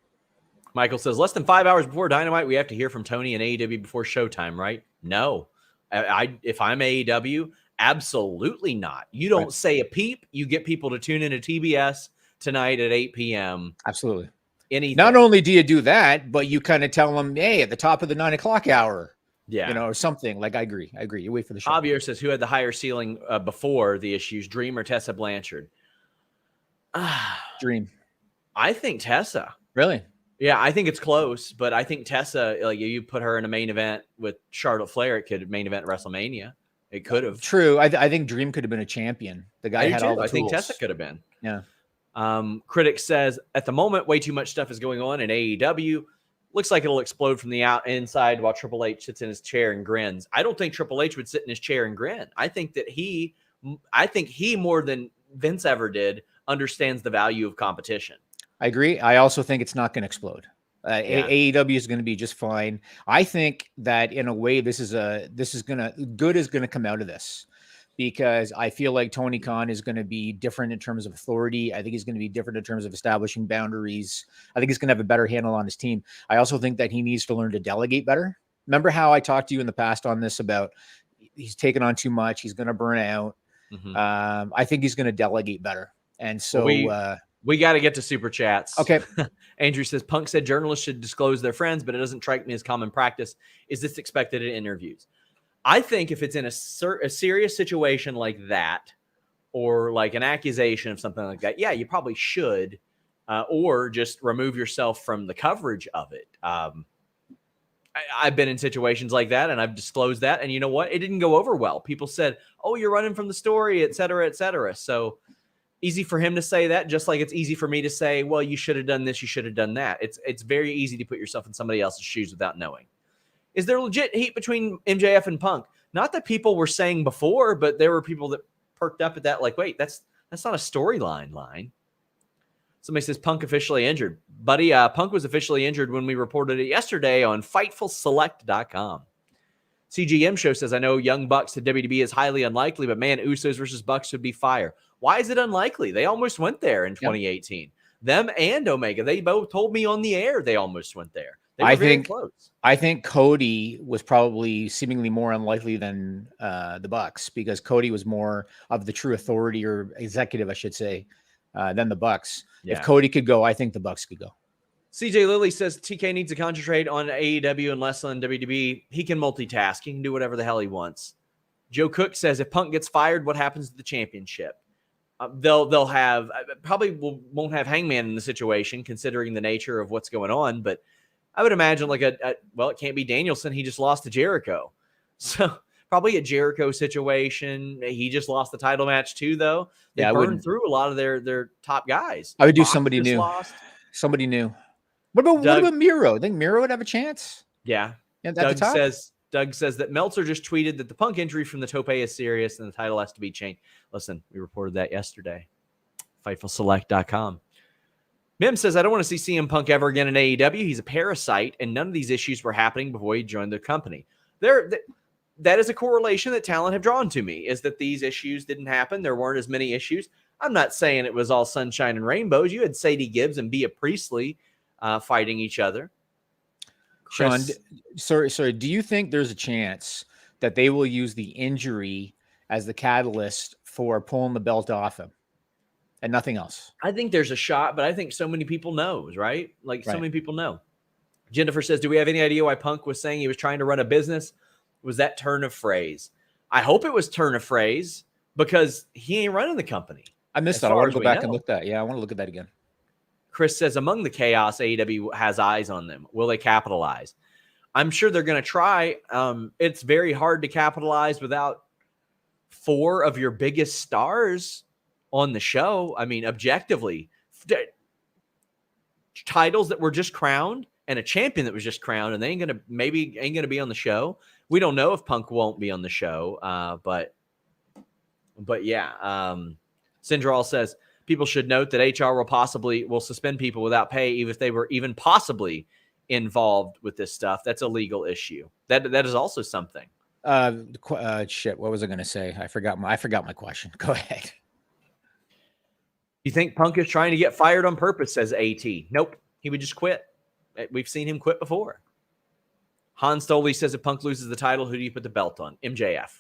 Michael says, less than 5 hours before Dynamite, we have to hear from Tony and AEW before showtime, right? No. If I'm AEW, absolutely not. You don't say a peep. You get people to tune into TBS tonight at 8 p.m. Absolutely. Anything. Not only do you do that, but you kind of tell them, hey, at the top of the 9 o'clock hour. Yeah. Or something. Like, I agree. You wait for the show. Javier says, who had the higher ceiling before the issues, Dream or Tessa Blanchard? Dream. I think Tessa. Really? Yeah, I think it's close, but I think Tessa, like you put her in a main event with Charlotte Flair, it could main event WrestleMania. It could have. True. I think Dream could have been a champion. The guy had all the tools. I think Tessa could have been. Yeah. Critic says, at the moment, way too much stuff is going on in AEW. Looks like it'll explode from the inside while Triple H sits in his chair and grins. I don't think Triple H would sit in his chair and grin. I think he more than Vince ever did understands the value of competition. I agree. I also think it's not going to explode. AEW is going to be just fine. I think that in a way, good is going to come out of this, because I feel like Tony Khan is going to be different in terms of authority. I think he's going to be different in terms of establishing boundaries. I think he's going to have a better handle on his team. I also think that he needs to learn to delegate better. Remember how I talked to you in the past on this about he's taken on too much. He's going to burn out. I think he's going to delegate better. And so we got to get to super chats. Okay. Andrew says Punk said journalists should disclose their friends, but it doesn't strike me as common practice. Is this expected in interviews? I think if it's in a serious situation like that, or like an accusation of something like that, yeah, you probably should, or just remove yourself from the coverage of it. I've been in situations like that, and I've disclosed that, and you know what? It didn't go over well. People said, "Oh, you're running from the story," et cetera, et cetera. So easy for him to say that, just like it's easy for me to say, "Well, you should have done this, you should have done that." It's very easy to put yourself in somebody else's shoes without knowing. Is there legit heat between MJF and Punk? Not that people were saying before, but there were people that perked up at that, like, wait, that's not a storyline line. Somebody says Punk officially injured. Buddy, Punk was officially injured when we reported it yesterday on FightfulSelect.com. CGM Show says, I know Young Bucks to WWE is highly unlikely, but man, Usos versus Bucks would be fire. Why is it unlikely? They almost went there in 2018. Yep. Them and Omega, they both told me on the air they almost went there. They were very close. I think Cody was probably seemingly more unlikely than the Bucks, because Cody was more of the true authority, or executive, I should say, than the Bucks. Yeah. If Cody could go, I think the Bucks could go. CJ Lilly says TK needs to concentrate on AEW and less on WWE. He can multitask. He can do whatever the hell he wants. Joe Cook says if Punk gets fired, what happens to the championship? They'll have probably won't have Hangman in the situation, considering the nature of what's going on. But I would imagine like well, it can't be Danielson. He just lost to Jericho, so probably a Jericho situation. He just lost the title match too, though. They burned through a lot of their top guys. I would do somebody new. Somebody new. What about Miro? I think Miro would have a chance. Yeah. Doug says that Meltzer just tweeted that the Punk injury from the tope is serious and the title has to be changed. Listen, we reported that yesterday. FightfulSelect.com. Mim says, I don't want to see CM Punk ever again in AEW. He's a parasite, and none of these issues were happening before he joined the company. That is a correlation that talent have drawn to me, is that these issues didn't happen. There weren't as many issues. I'm not saying it was all sunshine and rainbows. You had Sadie Gibbs and Bea Priestley fighting each other. Sean, sorry. Do you think there's a chance that they will use the injury as the catalyst for pulling the belt off him and nothing else? I think there's a shot, but I think so many people knows, right? So many people know. Jennifer says, do we have any idea why Punk was saying he was trying to run a business? Was that turn of phrase? I hope it was turn of phrase, because he ain't running the company. I missed that. I want to go back and look at that. Yeah, I want to look at that again. Chris says, among the chaos, AEW has eyes on them. Will they capitalize? I'm sure they're going to try. It's very hard to capitalize without 4 of your biggest stars on the show. I mean, objectively, titles that were just crowned and a champion that was just crowned, and they ain't going to be on the show. We don't know if Punk won't be on the show, but yeah. Syndral says, people should note that HR will suspend people without pay, even if they were even possibly involved with this stuff. That's a legal issue. That is also something. Shit. What was I going to say? I forgot my question. Go ahead. You think Punk is trying to get fired on purpose? Says AT. Nope. He would just quit. We've seen him quit before. Hans Stoley says if Punk loses the title, who do you put the belt on? MJF.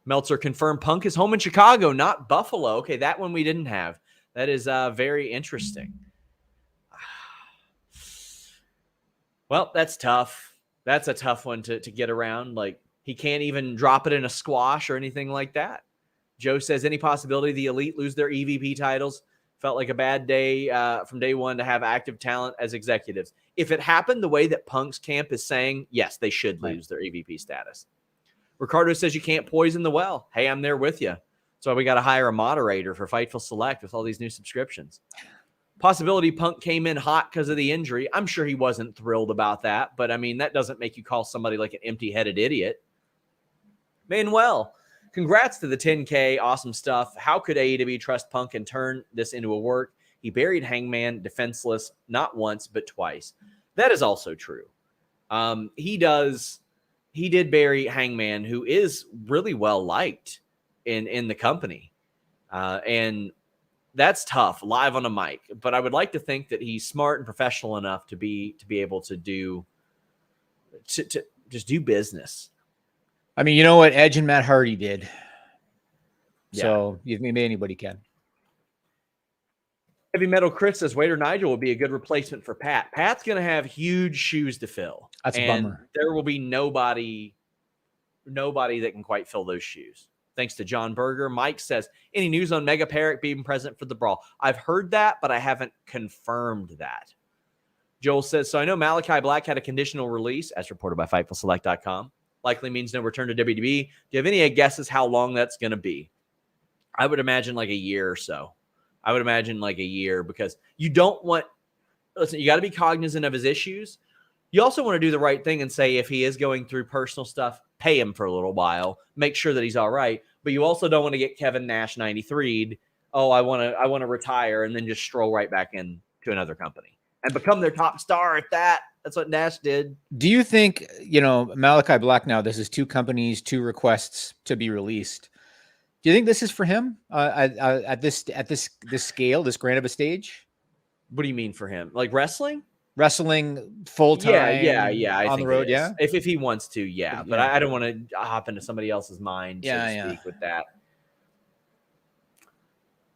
Meltzer confirmed Punk is home in Chicago, not Buffalo. Okay, that one we didn't have. That is very interesting. Well, that's tough. That's a tough one to get around. Like, he can't even drop it in a squash or anything like that. Joe says, any possibility the Elite lose their EVP titles? Felt like a bad day from day one to have active talent as executives. If it happened the way that Punk's camp is saying, yes, they should lose their EVP status. Ricardo says you can't poison the well. Hey, I'm there with you. So we got to hire a moderator for Fightful Select with all these new subscriptions. Possibility Punk came in hot because of the injury. I'm sure he wasn't thrilled about that, but I mean, that doesn't make you call somebody like an empty-headed idiot. Manuel, congrats to the 10K. Awesome stuff. How could AEW trust Punk and turn this into a work? He buried Hangman defenseless, not once, but twice. That is also true. He did bury Hangman, who is really well liked in the company. And that's tough live on a mic, but I would like to think that he's smart and professional enough to be able to just do business. I mean, you know what Edge and Matt Hardy did. Yeah. So maybe anybody can. Heavy Metal Chris says Wader Nigel will be a good replacement for Pat. Pat's going to have huge shoes to fill. That's a and bummer. There will be nobody that can quite fill those shoes. Thanks to John Berger. Mike says, any news on Mega Parrot being present for the Brawl? I've heard that, but I haven't confirmed that. Joel says, so I know Malachi Black had a conditional release, as reported by FightfulSelect.com. Likely means no return to WWE. Do you have any guesses how long that's going to be? I would imagine like a year or so. I would imagine like a year, because you don't want, listen, you got to be cognizant of his issues. You also want to do the right thing and say, if he is going through personal stuff, pay him for a little while, make sure that he's all right. But you also don't want to get Kevin Nash 93'd. Oh, I want to retire, and then just stroll right back in to another company and become their top star at that. That's what Nash did. Do you think, Malachi Black now, this is 2 companies, 2 requests to be released. Do you think this is for him at this scale, this grand of a stage? What do you mean for him? Like wrestling full time? Yeah. I on think the road. Yeah. If he wants to, yeah. But I don't want to hop into somebody else's mind, so to speak, with that.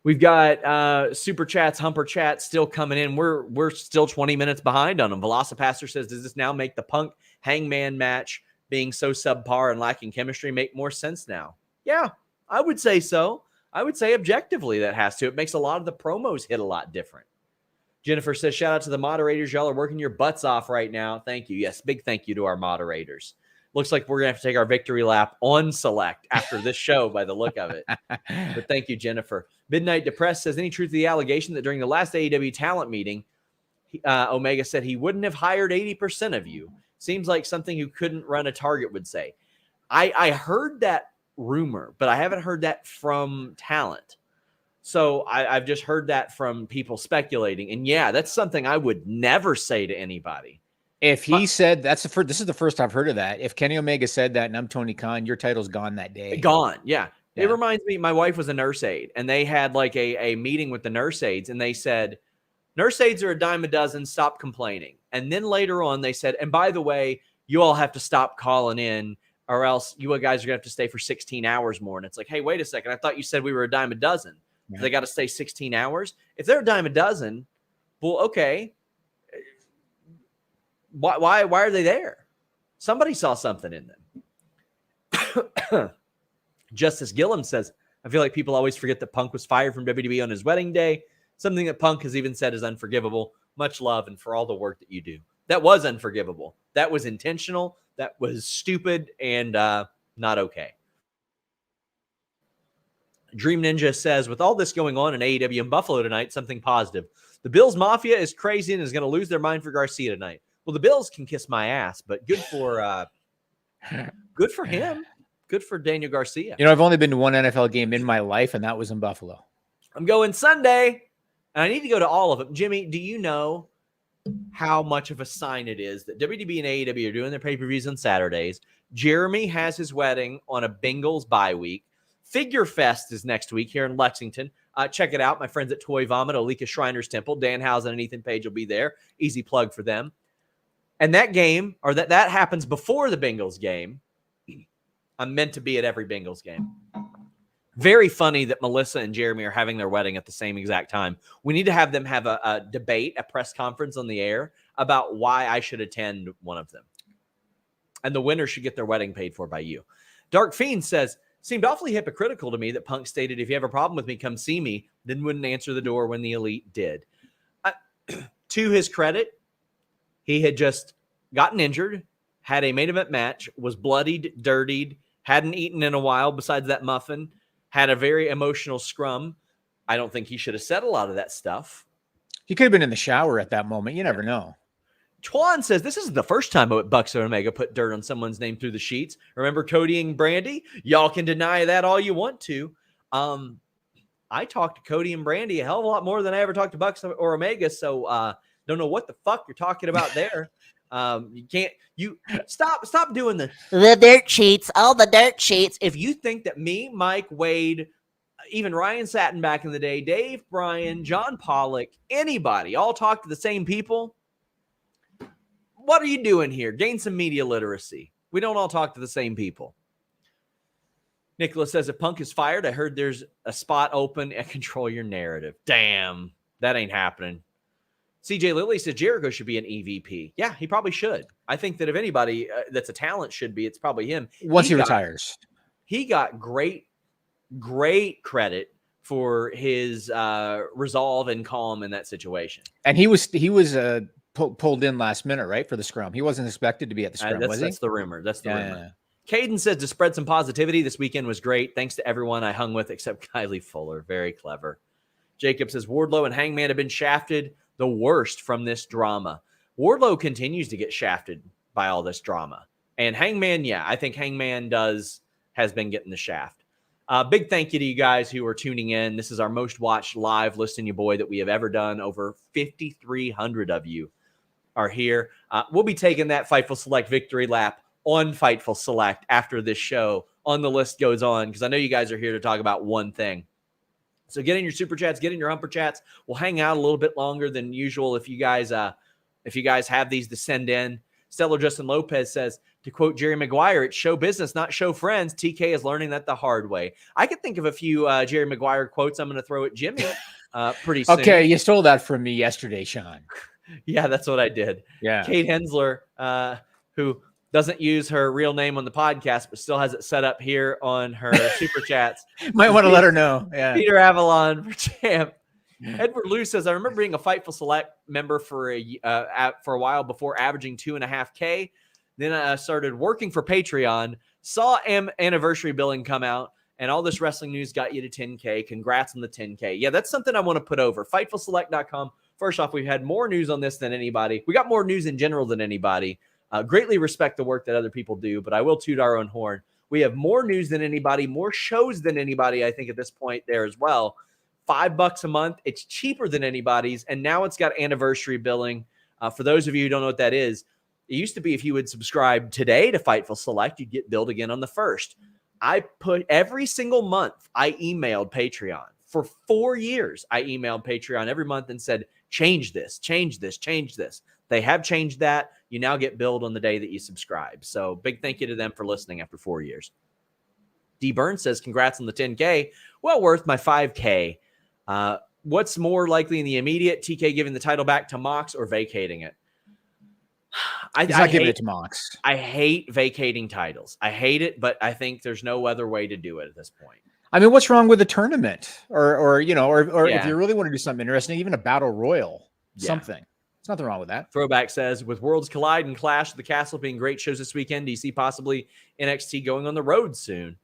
We've got super chats, humper chats still coming in. We're still 20 minutes behind on them. Velocipaster says, does this now make the Punk Hangman match being so subpar and lacking chemistry make more sense now? Yeah. I would say so. I would say objectively that has to. It makes a lot of the promos hit a lot different. Jennifer says, shout out to the moderators. Y'all are working your butts off right now. Thank you. Yes, big thank you to our moderators. Looks like we're going to have to take our victory lap on Select after this show by the look of it. But thank you, Jennifer. Midnight Depressed says, any truth to the allegation that during the last AEW talent meeting, Omega said he wouldn't have hired 80% of you? Seems like something who couldn't run a Target would say. I heard that rumor, but I haven't heard that from talent. So I've just heard that from people speculating. And yeah, that's something I would never say to anybody. If he said this is the first I've heard of that. If Kenny Omega said that and I'm Tony Khan, your title's gone that day. Gone. Yeah. It reminds me, my wife was a nurse aide, and they had like a meeting with the nurse aides, and they said, nurse aides are a dime a dozen, stop complaining. And then later on they said, and by the way, you all have to stop calling in, or else you guys are going to have to stay for 16 hours more. And it's like, hey, wait a second. I thought you said we were a dime a dozen. Yeah. They got to stay 16 hours. If they're a dime a dozen, well, okay. Why are they there? Somebody saw something in them. Justice Gillum says, I feel like people always forget that Punk was fired from WWE on his wedding day. Something that Punk has even said is unforgivable. Much love and for all the work that you do. That was unforgivable. That was intentional. That was stupid and not okay. Dream Ninja says, with all this going on in AEW in Buffalo tonight, something positive. The Bills Mafia is crazy and is going to lose their mind for Garcia tonight. Well, the Bills can kiss my ass, but good for him. Good for Daniel Garcia. I've only been to one NFL game in my life, and that was in Buffalo. I'm going Sunday, and I need to go to all of them. Jimmy, do you know how much of a sign it is that WWE and AEW are doing their pay-per-views on Saturdays? Jeremy has his wedding on a Bengals bye week. Figure Fest is next week here in Lexington. Check it out. My friends at Toy Vomit, Alika Shriner's Temple, Dan Housen and Ethan Page will be there. Easy plug for them. And that game, or that happens before the Bengals game. I'm meant to be at every Bengals game. Very funny that Melissa and Jeremy are having their wedding at the same exact time. We need to have them have a debate, a press conference on the air about why I should attend one of them. And the winner should get their wedding paid for by you. Dark Fiend says, seemed awfully hypocritical to me that Punk stated, if you have a problem with me, come see me, then wouldn't answer the door when the Elite did. To his credit, he had just gotten injured, had a main event match, was bloodied, dirtied, hadn't eaten in a while besides that muffin, had a very emotional scrum. I don't think he should have said a lot of that stuff. He could have been in the shower at that moment. You never know. Twan says, this isn't the first time Bucks or Omega put dirt on someone's name through the sheets. Remember Cody and Brandy? Y'all can deny that all you want to. I talked to Cody and Brandy a hell of a lot more than I ever talked to Bucks or Omega, so don't know what the fuck you're talking about there. You stop doing the dirt sheets, all the dirt sheets. If you think that me, Mike, Wade, even Ryan Satin back in the day, Dave, Bryan, John Pollock, anybody, all talk to the same people, what are you doing here? Gain some media literacy. We don't all talk to the same people. Nicholas says, if Punk is fired, I heard there's a spot open and control your narrative. Damn, that ain't happening. CJ Lilly says Jericho should be an EVP. Yeah, he probably should. I think that if anybody that's a talent should be, it's probably him. Once he retires. He got great credit for his resolve and calm in that situation. And he was pulled in last minute, right, for the scrum. He wasn't expected to be at the scrum, was he? That's the rumor. That's the rumor. Yeah. Caden says, to spread some positivity, this weekend was great. Thanks to everyone I hung with except Kylie Fuller. Very clever. Jacob says, Wardlow and Hangman have been shafted the worst from this drama. Wardlow continues to get shafted by all this drama. And Hangman, yeah, I think Hangman has been getting the shaft. Big thank you to you guys who are tuning in. This is our most watched live Listen You Boy that we have ever done. Over 5,300 of you are here. We'll be taking that Fightful Select victory lap on Fightful Select after this show on the list goes on, because I know you guys are here to talk about one thing. So get in your super chats, get in your humper chats. We'll hang out a little bit longer than usual if you guys have these to send in. Stellar Justin Lopez says, to quote Jerry Maguire, it's show business, not show friends. TK is learning that the hard way. I could think of a few Jerry Maguire quotes I'm going to throw at Jimmy pretty soon. Okay, you stole that from me yesterday, Sean. Yeah, that's what I did. Yeah. Kate Hensler, who doesn't use her real name on the podcast, but still has it set up here on her super chats. Might want to let her know. Yeah. Peter Avalon for champ. Edward Lou says, I remember being a Fightful Select member for a while before averaging 2.5K. Then I started working for Patreon, saw anniversary billing come out, and all this wrestling news got you to 10K. Congrats on the 10K. Yeah, that's something I want to put over. FightfulSelect.com. First off, we've had more news on this than anybody. We got more news in general than anybody. Greatly respect the work that other people do, but I will toot our own horn. We have more news than anybody, more shows than anybody, I think, at this point there as well. $5 a month. It's cheaper than anybody's, and now it's got anniversary billing. For those of you who don't know what that is, it used to be if you would subscribe today to Fightful Select, you'd get billed again on the 1st. I put every single month, I emailed Patreon. For 4 years, I emailed Patreon every month and said, change this, change this, change this. They have changed that. You now get billed on the day that you subscribe. So big thank you to them for listening after 4 years. D. Burns says, congrats on the 10K. Well worth my 5K. What's more likely in the immediate? TK giving the title back to Mox or vacating it? He's not giving it to Mox. I hate vacating titles. I hate it, but I think there's no other way to do it at this point. I mean, what's wrong with a tournament or if you really want to do something interesting, even a battle royal, something. There's nothing wrong with that. Throwback says, with Worlds Collide and Clash of the Castle being great shows this weekend, do you see possibly NXT going on the road soon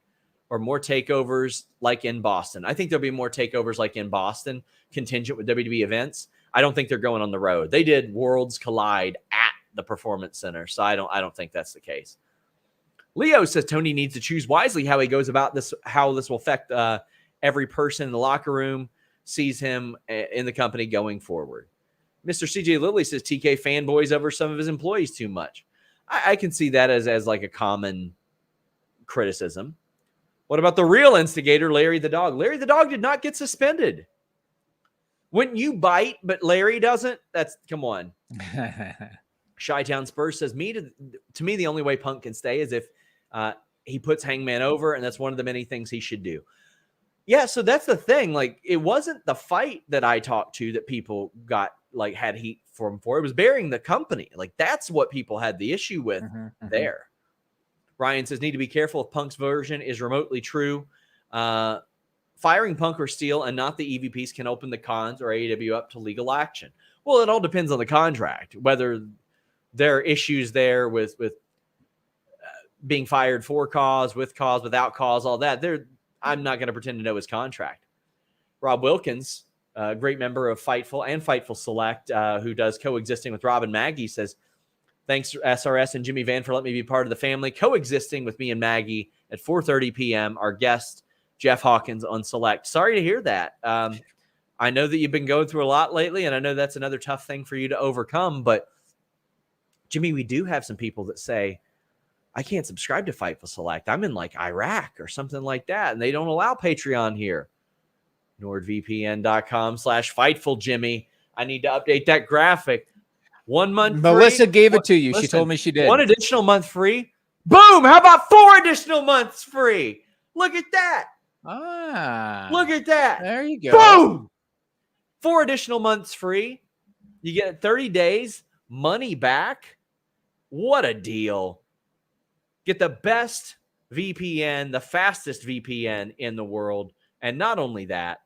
or more takeovers like in Boston? I think there'll be more takeovers like in Boston, contingent with WWE events. I don't think they're going on the road. They did Worlds Collide at the Performance Center, so I don't think that's the case. Leo says Tony needs to choose wisely how he goes about this, how this will affect every person in the locker room, sees him in the company going forward. Mr. CJ Lilly says TK fanboys over some of his employees too much. I can see that as like a common criticism. What about the real instigator, Larry the Dog? Larry the Dog did not get suspended. Wouldn't you bite, but Larry doesn't? Come on. Chi-Town Spurs says, to me, the only way Punk can stay is if he puts Hangman over, and that's one of the many things he should do. Yeah, so that's the thing. Like, it wasn't the fight that I talked to that people had heat for him for. It was burying the company. Like, that's what people had the issue with there. Ryan says, need to be careful if Punk's version is remotely true. Firing Punk or Steele and not the EVPs can open the cons or AEW up to legal action. Well, it all depends on the contract, whether there are issues there with being fired for cause, with cause, without cause, all that. I'm not going to pretend to know his contract. Rob Wilkins, a great member of Fightful and Fightful Select, who does Coexisting with Rob and Maggie, says, thanks SRS and Jimmy Van for letting me be part of the family. Coexisting with me and Maggie at 4:30 p.m. Our guest, Jeff Hawkins on Select. Sorry to hear that. I know that you've been going through a lot lately, and I know that's another tough thing for you to overcome. But, Jimmy, we do have some people that say, I can't subscribe to Fightful Select. I'm in like Iraq or something like that, and they don't allow Patreon here. NordVPN.com/Fightful Jimmy. I need to update that graphic. 1 month free. Melissa gave it to you. Listen, she told me she did. 1 additional month free. Boom! How about 4 additional months free? Look at that. Look at that. There you go. Boom. 4 additional months free. You get 30 days, money back. What a deal. Get the best VPN, the fastest VPN in the world. And not only that,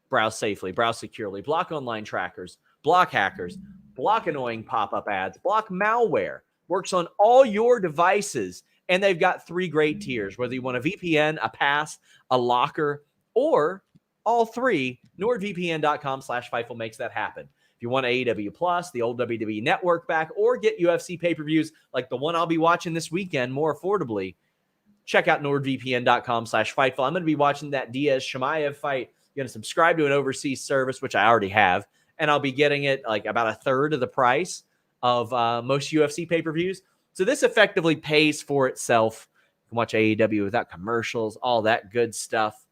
browse safely, browse securely, block online trackers, block hackers, block annoying pop-up ads, block malware. Works on all your devices. And they've got 3 great tiers, whether you want a VPN, a pass, a locker, or all 3. NordVPN.com/Fightful makes that happen. If you want AEW Plus, the old WWE Network back, or get UFC pay-per-views like the one I'll be watching this weekend more affordably, check out NordVPN.com/Fightful. I'm going to be watching that Diaz-Shemaev fight. You're going to subscribe to an overseas service, which I already have, and I'll be getting it like about a third of the price of most UFC pay-per-views. So this effectively pays for itself. You can watch AEW without commercials, all that good stuff.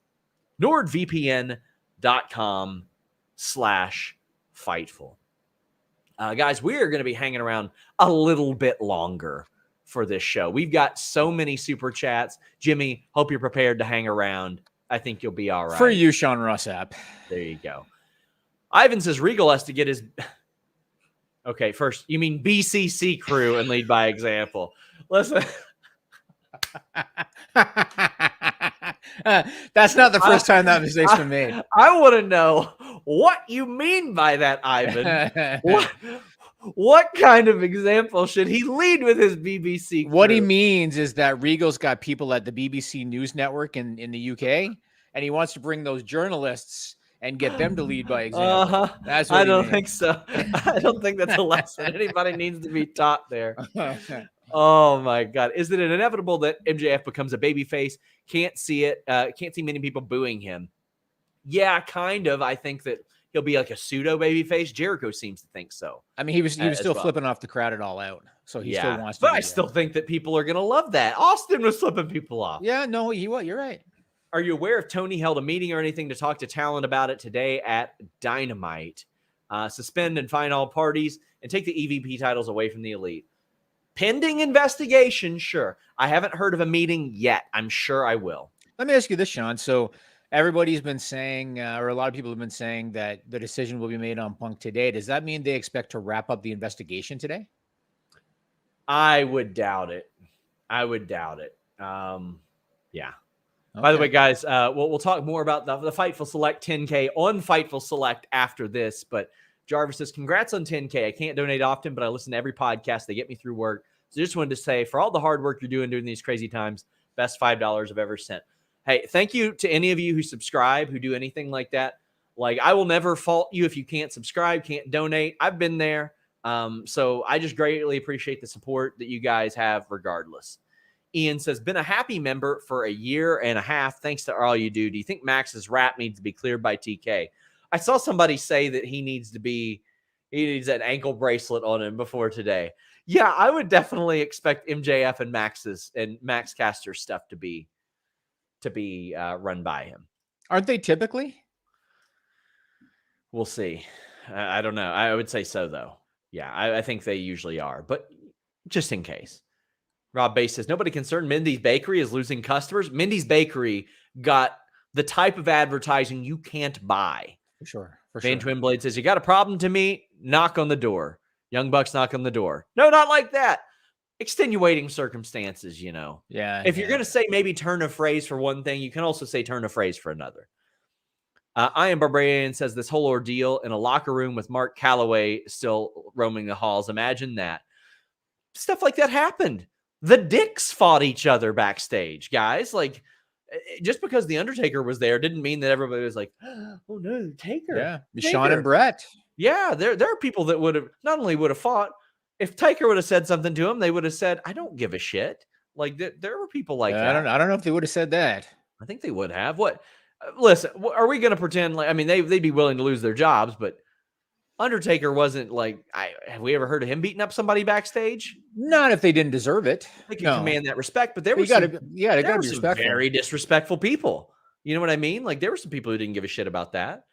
NordVPN.com/Fightful. Guys, we are going to be hanging around a little bit longer for this show. We've got so many super chats. Jimmy, hope you're prepared to hang around. I think you'll be all right. For you, Sean Ross Sapp. There you go. Ivan says Regal has to get his... Okay, first, you mean BCC crew and lead by example. Listen. That's not the first time that mistake's been made. I want to know what you mean by that, Ivan. What kind of example should he lead with his BBC crew? What he means is that Regal's got people at the BBC News Network in the UK, and he wants to bring those journalists and get them to lead by example. That's what I don't think so. I don't think that's a lesson anybody needs to be taught there. Oh my God. Is it inevitable that MJF becomes a babyface? Can't see it. Can't see many people booing him. Yeah, kind of. I think that he'll be like a pseudo babyface. Jericho seems to think so. I mean, he was still flipping off the crowd at All Out. So he still wants to. But I still think that people are going to love that. Austin was flipping people off. Yeah, no, you're right. Are you aware if Tony held a meeting or anything to talk to talent about it today at Dynamite? Suspend and fine all parties and take the EVP titles away from the Elite. Pending investigation, sure. I haven't heard of a meeting yet. I'm sure I will. Let me ask you this, Sean. So everybody's been saying, or a lot of people have been saying that the decision will be made on Punk today. Does that mean they expect to wrap up the investigation today? I would doubt it. Yeah. Okay. By the way, guys, we'll talk more about the Fightful Select 10K on Fightful Select after this. But Jarvis says, congrats on 10K. I can't donate often, but I listen to every podcast. They get me through work. So just wanted to say, for all the hard work you're doing during these crazy times, best $5 I've ever sent. Hey, thank you to any of you who subscribe, who do anything like that. Like, I will never fault you if you can't subscribe, can't donate. I've been there. So I just greatly appreciate the support that you guys have regardless. Ian says, been a happy member for a year and a half. Thanks to all you do. Do you think Max's rap needs to be cleared by TK? I saw somebody say that he needs an ankle bracelet on him before today. Yeah, I would definitely expect MJF and Max Caster's stuff to be run by him. Aren't they typically? We'll see. I don't know. I would say so, though. Yeah, I think they usually are, but just in case. Rob Bass says, nobody concerned Mindy's Bakery is losing customers. Mindy's Bakery got the type of advertising you can't buy. For sure. Van Twinblade says, you got a problem to me? Knock on the door. Young Bucks knock on the door. No, not like that. Extenuating circumstances, you know. Yeah. If you're going to say maybe turn a phrase for one thing, you can also say turn a phrase for another. I Am Barbarian says this whole ordeal in a locker room with Mark Calloway still roaming the halls. Imagine that. Stuff like that happened. The Dicks fought each other backstage, guys. Like, just because The Undertaker was there didn't mean that everybody was like, oh no, Taker. Yeah. Taker. Sean and Brett. Yeah, there are people that would have not only would have fought. If Taker would have said something to him, they would have said, I don't give a shit. Like, there were people like that. I don't know if they would have said that. I think they would have. What? Listen, are we going to pretend like, I mean, they'd be willing to lose their jobs, but Undertaker wasn't like, have we ever heard of him beating up somebody backstage? Not if they didn't deserve it. They can command that respect, but there were some very disrespectful people. You know what I mean? Like, there were some people who didn't give a shit about that.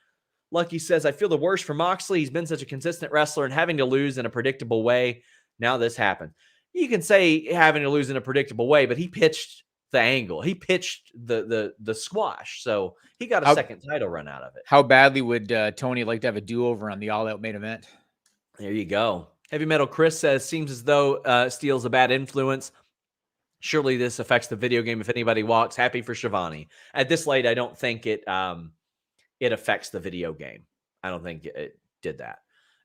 Lucky says, I feel the worst for Moxley. He's been such a consistent wrestler and having to lose in a predictable way. Now this happened. You can say having to lose in a predictable way, but he pitched the angle. He pitched the squash, so he got a second title run out of it. How badly would Tony like to have a do-over on the All Out main event? There you go. Heavy Metal Chris says, seems as though Steele's a bad influence. Surely this affects the video game if anybody walks. Happy for Shivani. At this late, I don't think it affects the video game. I don't think it did that.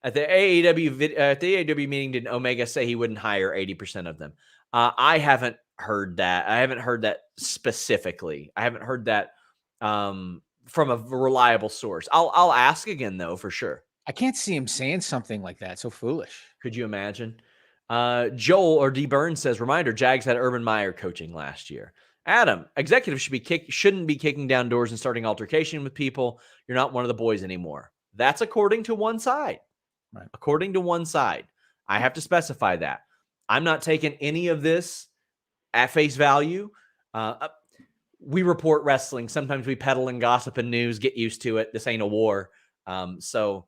At the AEW meeting, did Omega say he wouldn't hire 80% of them? I haven't heard that. I haven't heard that specifically. I haven't heard that from a reliable source. I'll ask again though, for sure. I can't see him saying something like that. So foolish. Could you imagine? Joel or D Burns says, reminder, Jags had Urban Meyer coaching last year. Adam, executives shouldn't be kicking down doors and starting altercation with people. You're not one of the boys anymore. That's according to one side. Right. According to one side. I have to specify that. I'm not taking any of this at face value. We report wrestling. Sometimes we peddle and gossip and news. Get used to it. This ain't a war. So,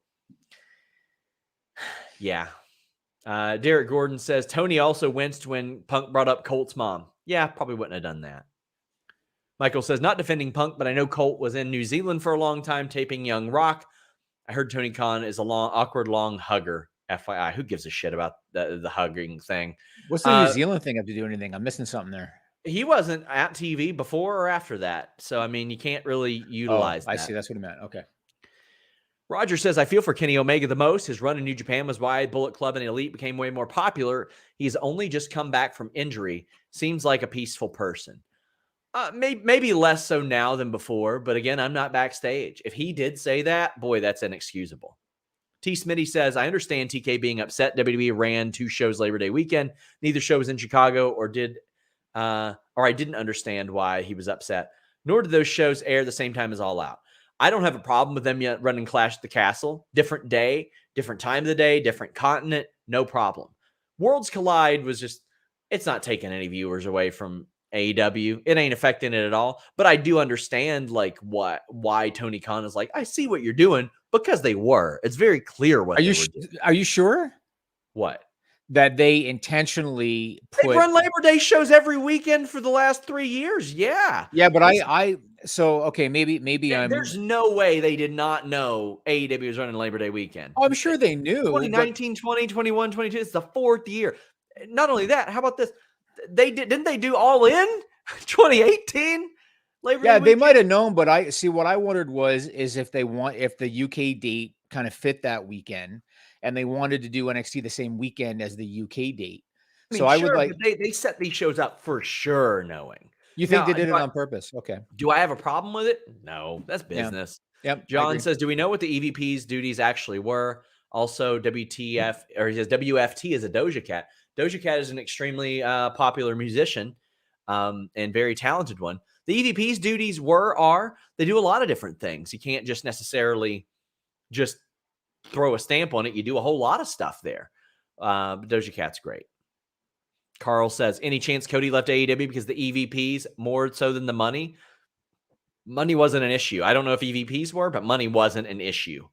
yeah. Derek Gordon says, Tony also winced when Punk brought up Colt's mom. Yeah, probably wouldn't have done that. Michael says, not defending Punk, but I know Colt was in New Zealand for a long time taping Young Rock. I heard Tony Khan is a awkward long hugger. FYI, who gives a shit about the hugging thing? What's the New Zealand thing have to do anything? I'm missing something there. He wasn't at TV before or after that. So, I mean, you can't really utilize that. I see. That's what he meant. Okay. Roger says, I feel for Kenny Omega the most. His run in New Japan was why Bullet Club and Elite became way more popular. He's only just come back from injury. Seems like a peaceful person. Maybe less so now than before, but again, I'm not backstage. If he did say that, boy, that's inexcusable. T. Smitty says, I understand TK being upset. WWE ran 2 shows Labor Day weekend. Neither show was in Chicago, or I didn't understand why he was upset. Nor did those shows air the same time as All Out. I don't have a problem with them yet running Clash at the Castle. Different day, different time of the day, different continent, no problem. Worlds Collide was just, it's not taking any viewers away from AEW. It ain't affecting it at all. But I do understand why Tony Khan is like, I see what you're doing, because they were. It's very clear what they were doing. Are you sure? What? That they intentionally They run Labor Day shows every weekend for the last 3 years. Yeah. Yeah, but okay, maybe there's no way they did not know AEW was running Labor Day weekend. Oh, I'm sure they knew. 2019, 20, 21, 22. It's the 4th year. Not only that, how about this? Didn't they do All In 2018? Labor Day they weekend? might have known, but what I wondered is if the UK date kind of fit that weekend and they wanted to do NXT the same weekend as the UK date. I would like, they set these shows up for sure, knowing. You think they did it on purpose? Okay. Do I have a problem with it? No, that's business. Yeah. Yep. John says, do we know what the EVP's duties actually were? Also, WTF, or he says WFT is a Doja Cat. Doja Cat is an extremely popular musician and very talented one. The EVP's duties they do a lot of different things. You can't just necessarily just throw a stamp on it. You do a whole lot of stuff there. Doja Cat's great. Carl says, any chance Cody left AEW because the EVPs more so than the money? Money wasn't an issue. I don't know if EVPs were, but money wasn't an issue.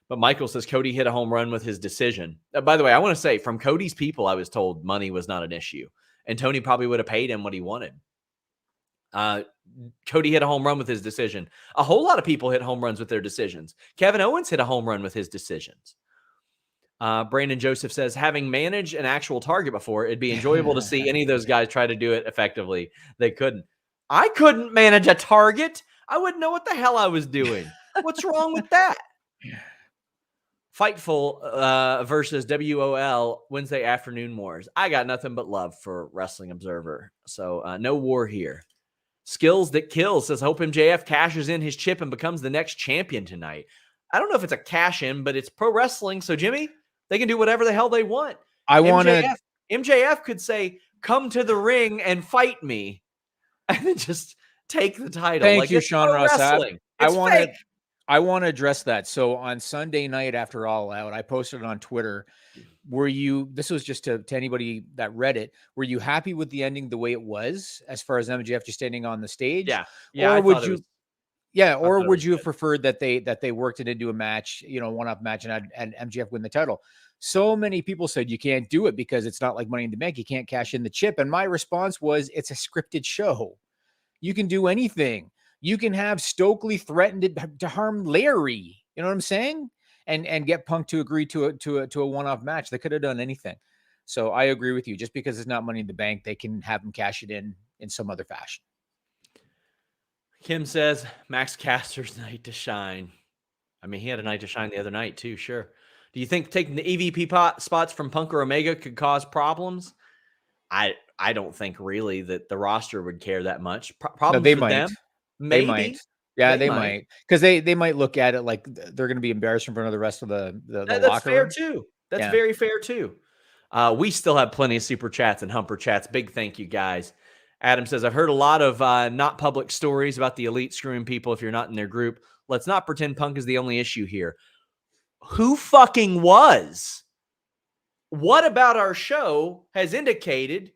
But Michael says Cody hit a home run with his decision. By the way, I want to say from Cody's people, I was told money was not an issue. And Tony probably would have paid him what he wanted. Cody hit a home run with his decision. A whole lot of people hit home runs with their decisions. Kevin Owens hit a home run with his decisions. Brandon Joseph says, having managed an actual target before, it'd be enjoyable to see any of those guys try to do it effectively. They couldn't. I couldn't manage a target. I wouldn't know what the hell I was doing. What's wrong with that? Fightful versus WOL Wednesday afternoon wars. I got nothing but love for Wrestling Observer. So no war here. Skills that kills says, hope MJF cashes in his chip and becomes the next champion tonight. I don't know if it's a cash in, but it's pro wrestling. So Jimmy, they can do whatever the hell they want. MJF could say, come to the ring and fight me. And then just take the title. Thank you, Sean Ross Sapp. I want to address that. So on Sunday night after All Out, I posted it on Twitter. This was just to anybody that read it. Were you happy with the ending the way it was, as far as MJF just standing on the stage? Yeah. Or would you have preferred that they worked it into a match, one-up match, and had MJF win the title? So many people said you can't do it because it's not like Money in the Bank. You can't cash in the chip. And my response was, it's a scripted show. You can do anything. You can have Stokely threaten to harm Larry. You know what I'm saying? And get Punk to agree to a one-off match. They could have done anything. So I agree with you. Just because it's not Money in the Bank, they can have him cash it in some other fashion. Kim says Max Caster's night to shine. I mean, he had a night to shine the other night too. Sure. Do you think taking the EVP spots from Punk or Omega could cause problems? I don't think really that the roster would care that much. Problems they for might. them? They Maybe. might. Yeah, they might. Because they might look at it like they're going to be embarrassed in front of the rest of the That's locker fair room. too. That's very fair too. We still have plenty of super chats and humper chats. Big thank you, guys. Adam says, I've heard a lot of not public stories about the elite screwing people if you're not in their group. Let's not pretend Punk is the only issue here. Who fucking was? What about our show has indicated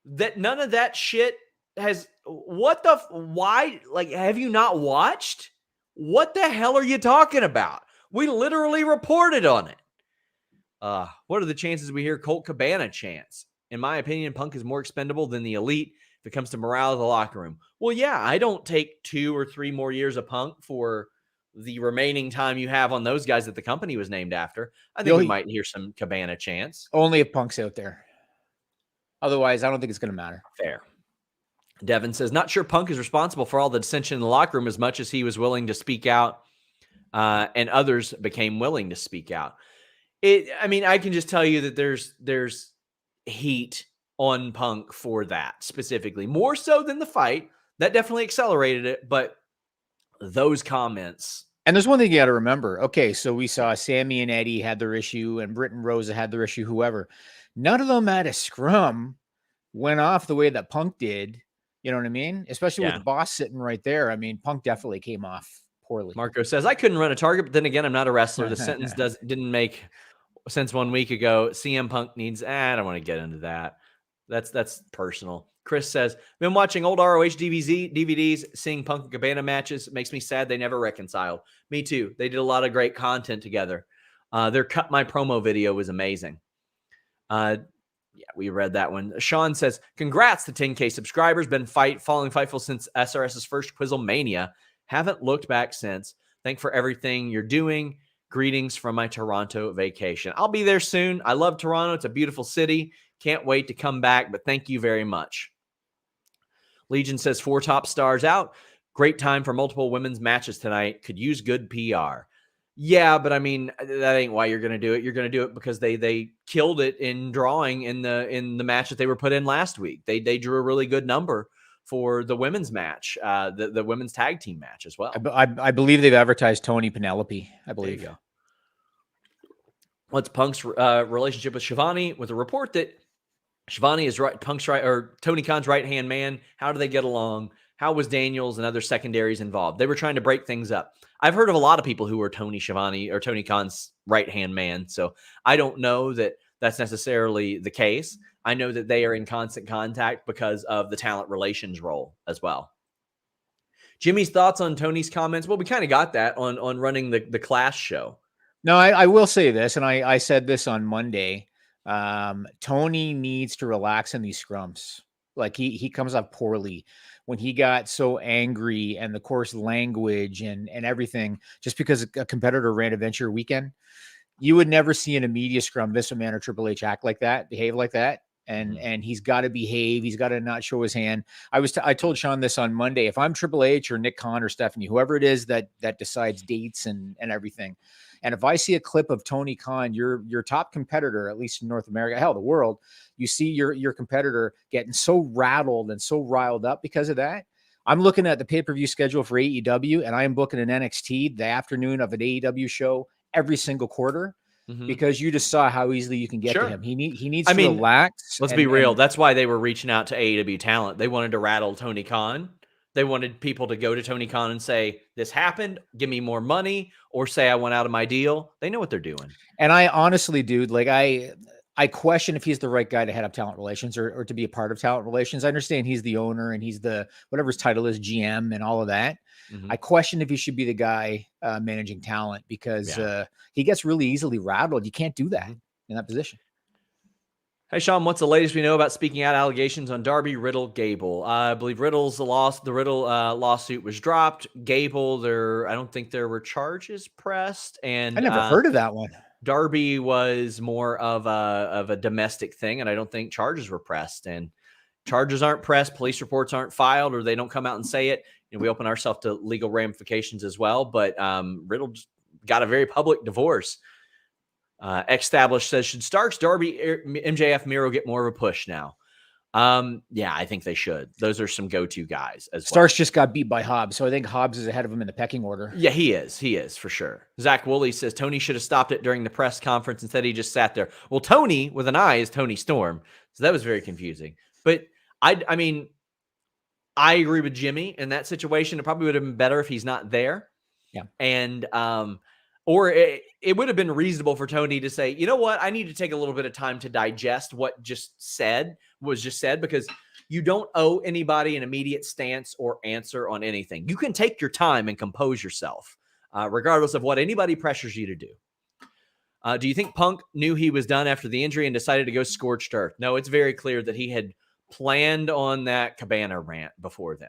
that none of that shit has... Why? Like, have you not watched? What the hell are you talking about? We literally reported on it. What are the chances we hear Colt Cabana chants? In my opinion, Punk is more expendable than the elite if it comes to morale of the locker room. Well, yeah, I don't take 2 or 3 more years of Punk for the remaining time you have on those guys that the company was named after. I think we might hear some Cabana chants. Only if Punk's out there. Otherwise, I don't think it's going to matter. Fair. Devin says, not sure Punk is responsible for all the dissension in the locker room as much as he was willing to speak out and others became willing to speak out. I mean, I can just tell you that there's heat on Punk for that specifically, more so than the fight. That definitely accelerated it, but those comments. And there's one thing you got to remember. Okay, so we saw Sammy and Eddie had their issue, and Britt and Rosa had their issue, whoever. None of them at a scrum went off the way that Punk did. You know what I mean? Especially with the boss sitting right there. I mean, Punk definitely came off poorly. Marco says, I couldn't run a target, but then again, I'm not a wrestler. The sentence didn't make sense 1 week ago. CM Punk needs, I don't want to get into that. That's personal. Chris says, been watching old ROH DVDs, seeing Punk and Cabana matches. It makes me sad they never reconciled. Me too. They did a lot of great content together. Their Cut My Promo video was amazing. Yeah, we read that one. Sean says, congrats to 10K subscribers. Been following Fightful since SRS's first Quizzlemania. Haven't looked back since. Thanks for everything you're doing. Greetings from my Toronto vacation. I'll be there soon. I love Toronto. It's a beautiful city. Can't wait to come back, but thank you very much. Legion says 4 top stars out. Great time for multiple women's matches tonight. Could use good PR. Yeah, but I mean, that ain't why you're going to do it. You're going to do it because they killed it in drawing in the match that they were put in last week. They drew a really good number for the women's match, the women's tag team match as well. I believe they've advertised Tony Penelope. I believe. There you go. What's Punk's relationship with Shivani? With a report that Shivani is Punk's right, or Tony Khan's right-hand man. How do they get along? How was Daniels and other secondaries involved? They were trying to break things up. I've heard of a lot of people who were Tony Schiavone or Tony Khan's right-hand man. So I don't know that that's necessarily the case. I know that they are in constant contact because of the talent relations role as well. Jimmy's thoughts on Tony's comments? Well, we kind of got that on running the Clash show. No, I will say this, and I said this on Monday. Tony needs to relax in these scrums. Like he comes off poorly when he got so angry, and the coarse language and everything, just because a competitor ran a Venture weekend. You would never see in a media scrum this man or Triple H act like that, behave like that. And he's got to behave. He's got to not show his hand. I told Sean this on Monday. If I'm Triple H or Nick Khan or Stephanie, whoever it is that decides dates and everything, and if I see a clip of Tony Khan, your top competitor, at least in North America, hell, the world, you see your competitor getting so rattled and so riled up because of that. I'm looking at the pay-per-view schedule for AEW, and I am booking an NXT the afternoon of an AEW show every single quarter. Because you just saw how easily you can get to him. He needs to relax. Let's be real. That's why they were reaching out to AEW talent. They wanted to rattle Tony Khan. They wanted people to go to Tony Khan and say, this happened, give me more money, or say I went out of my deal. They know what they're doing. And I honestly, dude, like I question if he's the right guy to head up talent relations or to be a part of talent relations. I understand he's the owner and he's the, whatever his title is, GM and all of that. I question if he should be the guy managing talent because he gets really easily rattled. You can't do that in that position. Hey, Sean, what's the latest we know about speaking out allegations on Darby, Riddle, Gable? I believe the Riddle lawsuit was dropped. Gable, I don't think there were charges pressed. And I never heard of that one. Darby was more of a domestic thing, and I don't think charges were pressed. And charges aren't pressed, police reports aren't filed, or they don't come out and say it. We open ourselves to legal ramifications as well. But Riddle just got a very public divorce. Established says, should Starks, Darby, MJF, Miro get more of a push now? Yeah, I think they should. Those are some go-to guys as well. Starks just got beat by Hobbs, so I think Hobbs is ahead of him in the pecking order. Yeah, he is for sure. Zach Woolley says Tony should have stopped it during the press conference. Instead, he just sat there. Well, Tony with an I is Tony Storm, so that was very confusing. But I mean, I agree with Jimmy in that situation. It probably would have been better if he's not there. Yeah, and or it would have been reasonable for Tony to say, you know what, I need to take a little bit of time to digest what was just said, because you don't owe anybody an immediate stance or answer on anything. You can take your time and compose yourself, regardless of what anybody pressures you to do. Do you think Punk knew he was done after the injury and decided to go scorched earth? No, it's very clear that he had planned on that Cabana rant before then.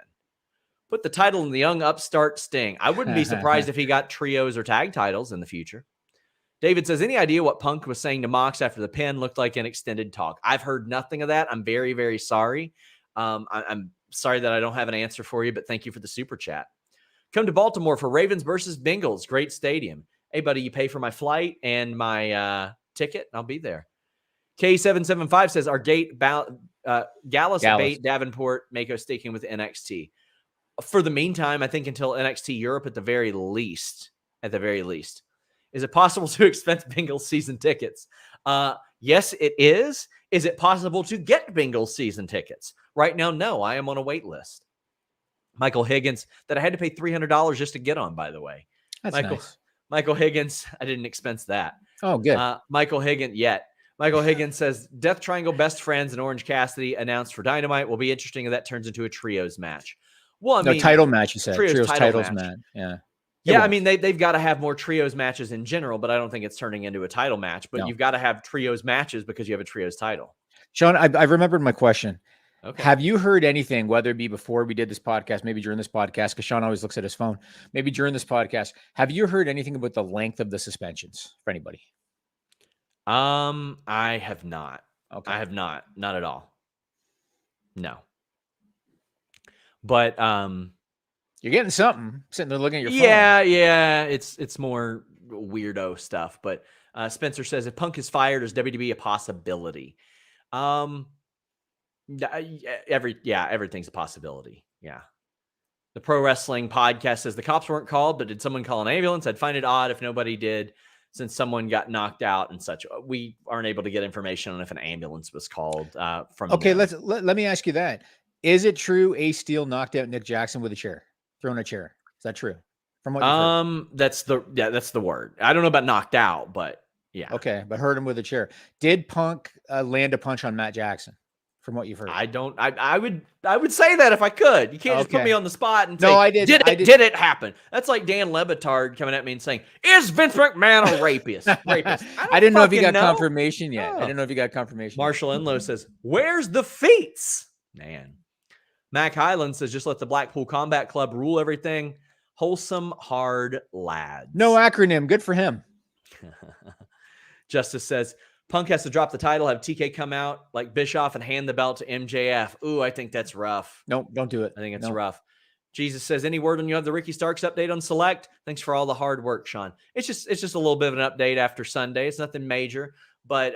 Put the title in the young upstart Sting. I wouldn't be surprised if he got trios or tag titles in the future. David says, any idea what Punk was saying to Mox after the pin? Looked like an extended talk. I've heard nothing of that. I'm very, very sorry. I'm sorry that I don't have an answer for you, but thank you for the super chat. Come to Baltimore for Ravens versus Bengals. Great stadium. Hey, buddy, you pay for my flight and my ticket, and I'll be there. K775 says, our Gallus bait Davenport Mako sticking with NXT. For the meantime, I think until NXT Europe at the very least. Is it possible to expense Bengals season tickets? Yes, it is. Is it possible to get Bengals season tickets? Right now, no. I am on a wait list. Michael Higgins, that I had to pay $300 just to get on, by the way. That's nice. Michael Higgins, I didn't expense that. Oh, good. Michael Higgins says, Death Triangle Best Friends and Orange Cassidy announced for Dynamite. Will be interesting if that turns into a trios match. Well, I mean, title match, you said. Trios titles match. Yeah. Yeah, I mean, they've got to have more trios matches in general, but I don't think it's turning into a title match. But you've got to have trios matches because you have a trios title. Sean, I remembered my question. Okay. Have you heard anything, whether it be before we did this podcast, maybe during this podcast, because Sean always looks at his phone, maybe during this podcast, have you heard anything about the length of the suspensions for anybody? I have not. Okay. I have not at all. No. But you're getting something sitting there looking at your phone. Yeah, it's more weirdo stuff. But Spencer says, if Punk is fired, is WWE a possibility? Everything's a possibility. Yeah. The Pro Wrestling Podcast says the cops weren't called, but did someone call an ambulance? I'd find it odd if nobody did, since someone got knocked out and such. We aren't able to get information on if an ambulance was called from. Okay, let me ask you that. Is it true Ace Steel knocked out Nick Jackson with a chair, thrown a chair? Is that true? From what you've heard? That's the word. I don't know about knocked out, but yeah. Okay, but hurt him with a chair. Did Punk land a punch on Matt Jackson? From what you've heard, I would say that if I could. You can't just put me on the spot and say, no, I did. Did it happen? That's like Dan Lebitard coming at me and saying, is Vince McMahon a rapist? I didn't know if you got confirmation yet. Oh. I didn't know if you got confirmation. Marshall Enlow says, where's the feats? Man. Mac Highland says, just let the Blackpool Combat Club rule everything. Wholesome, hard lads. No acronym. Good for him. Justice says, Punk has to drop the title, have TK come out like Bischoff and hand the belt to MJF. Ooh, I think that's rough. Nope, don't do it. I think it's rough. Jesus says, any word when you have the Ricky Starks update on Select? Thanks for all the hard work, Sean. It's just a little bit of an update after Sunday. It's nothing major, but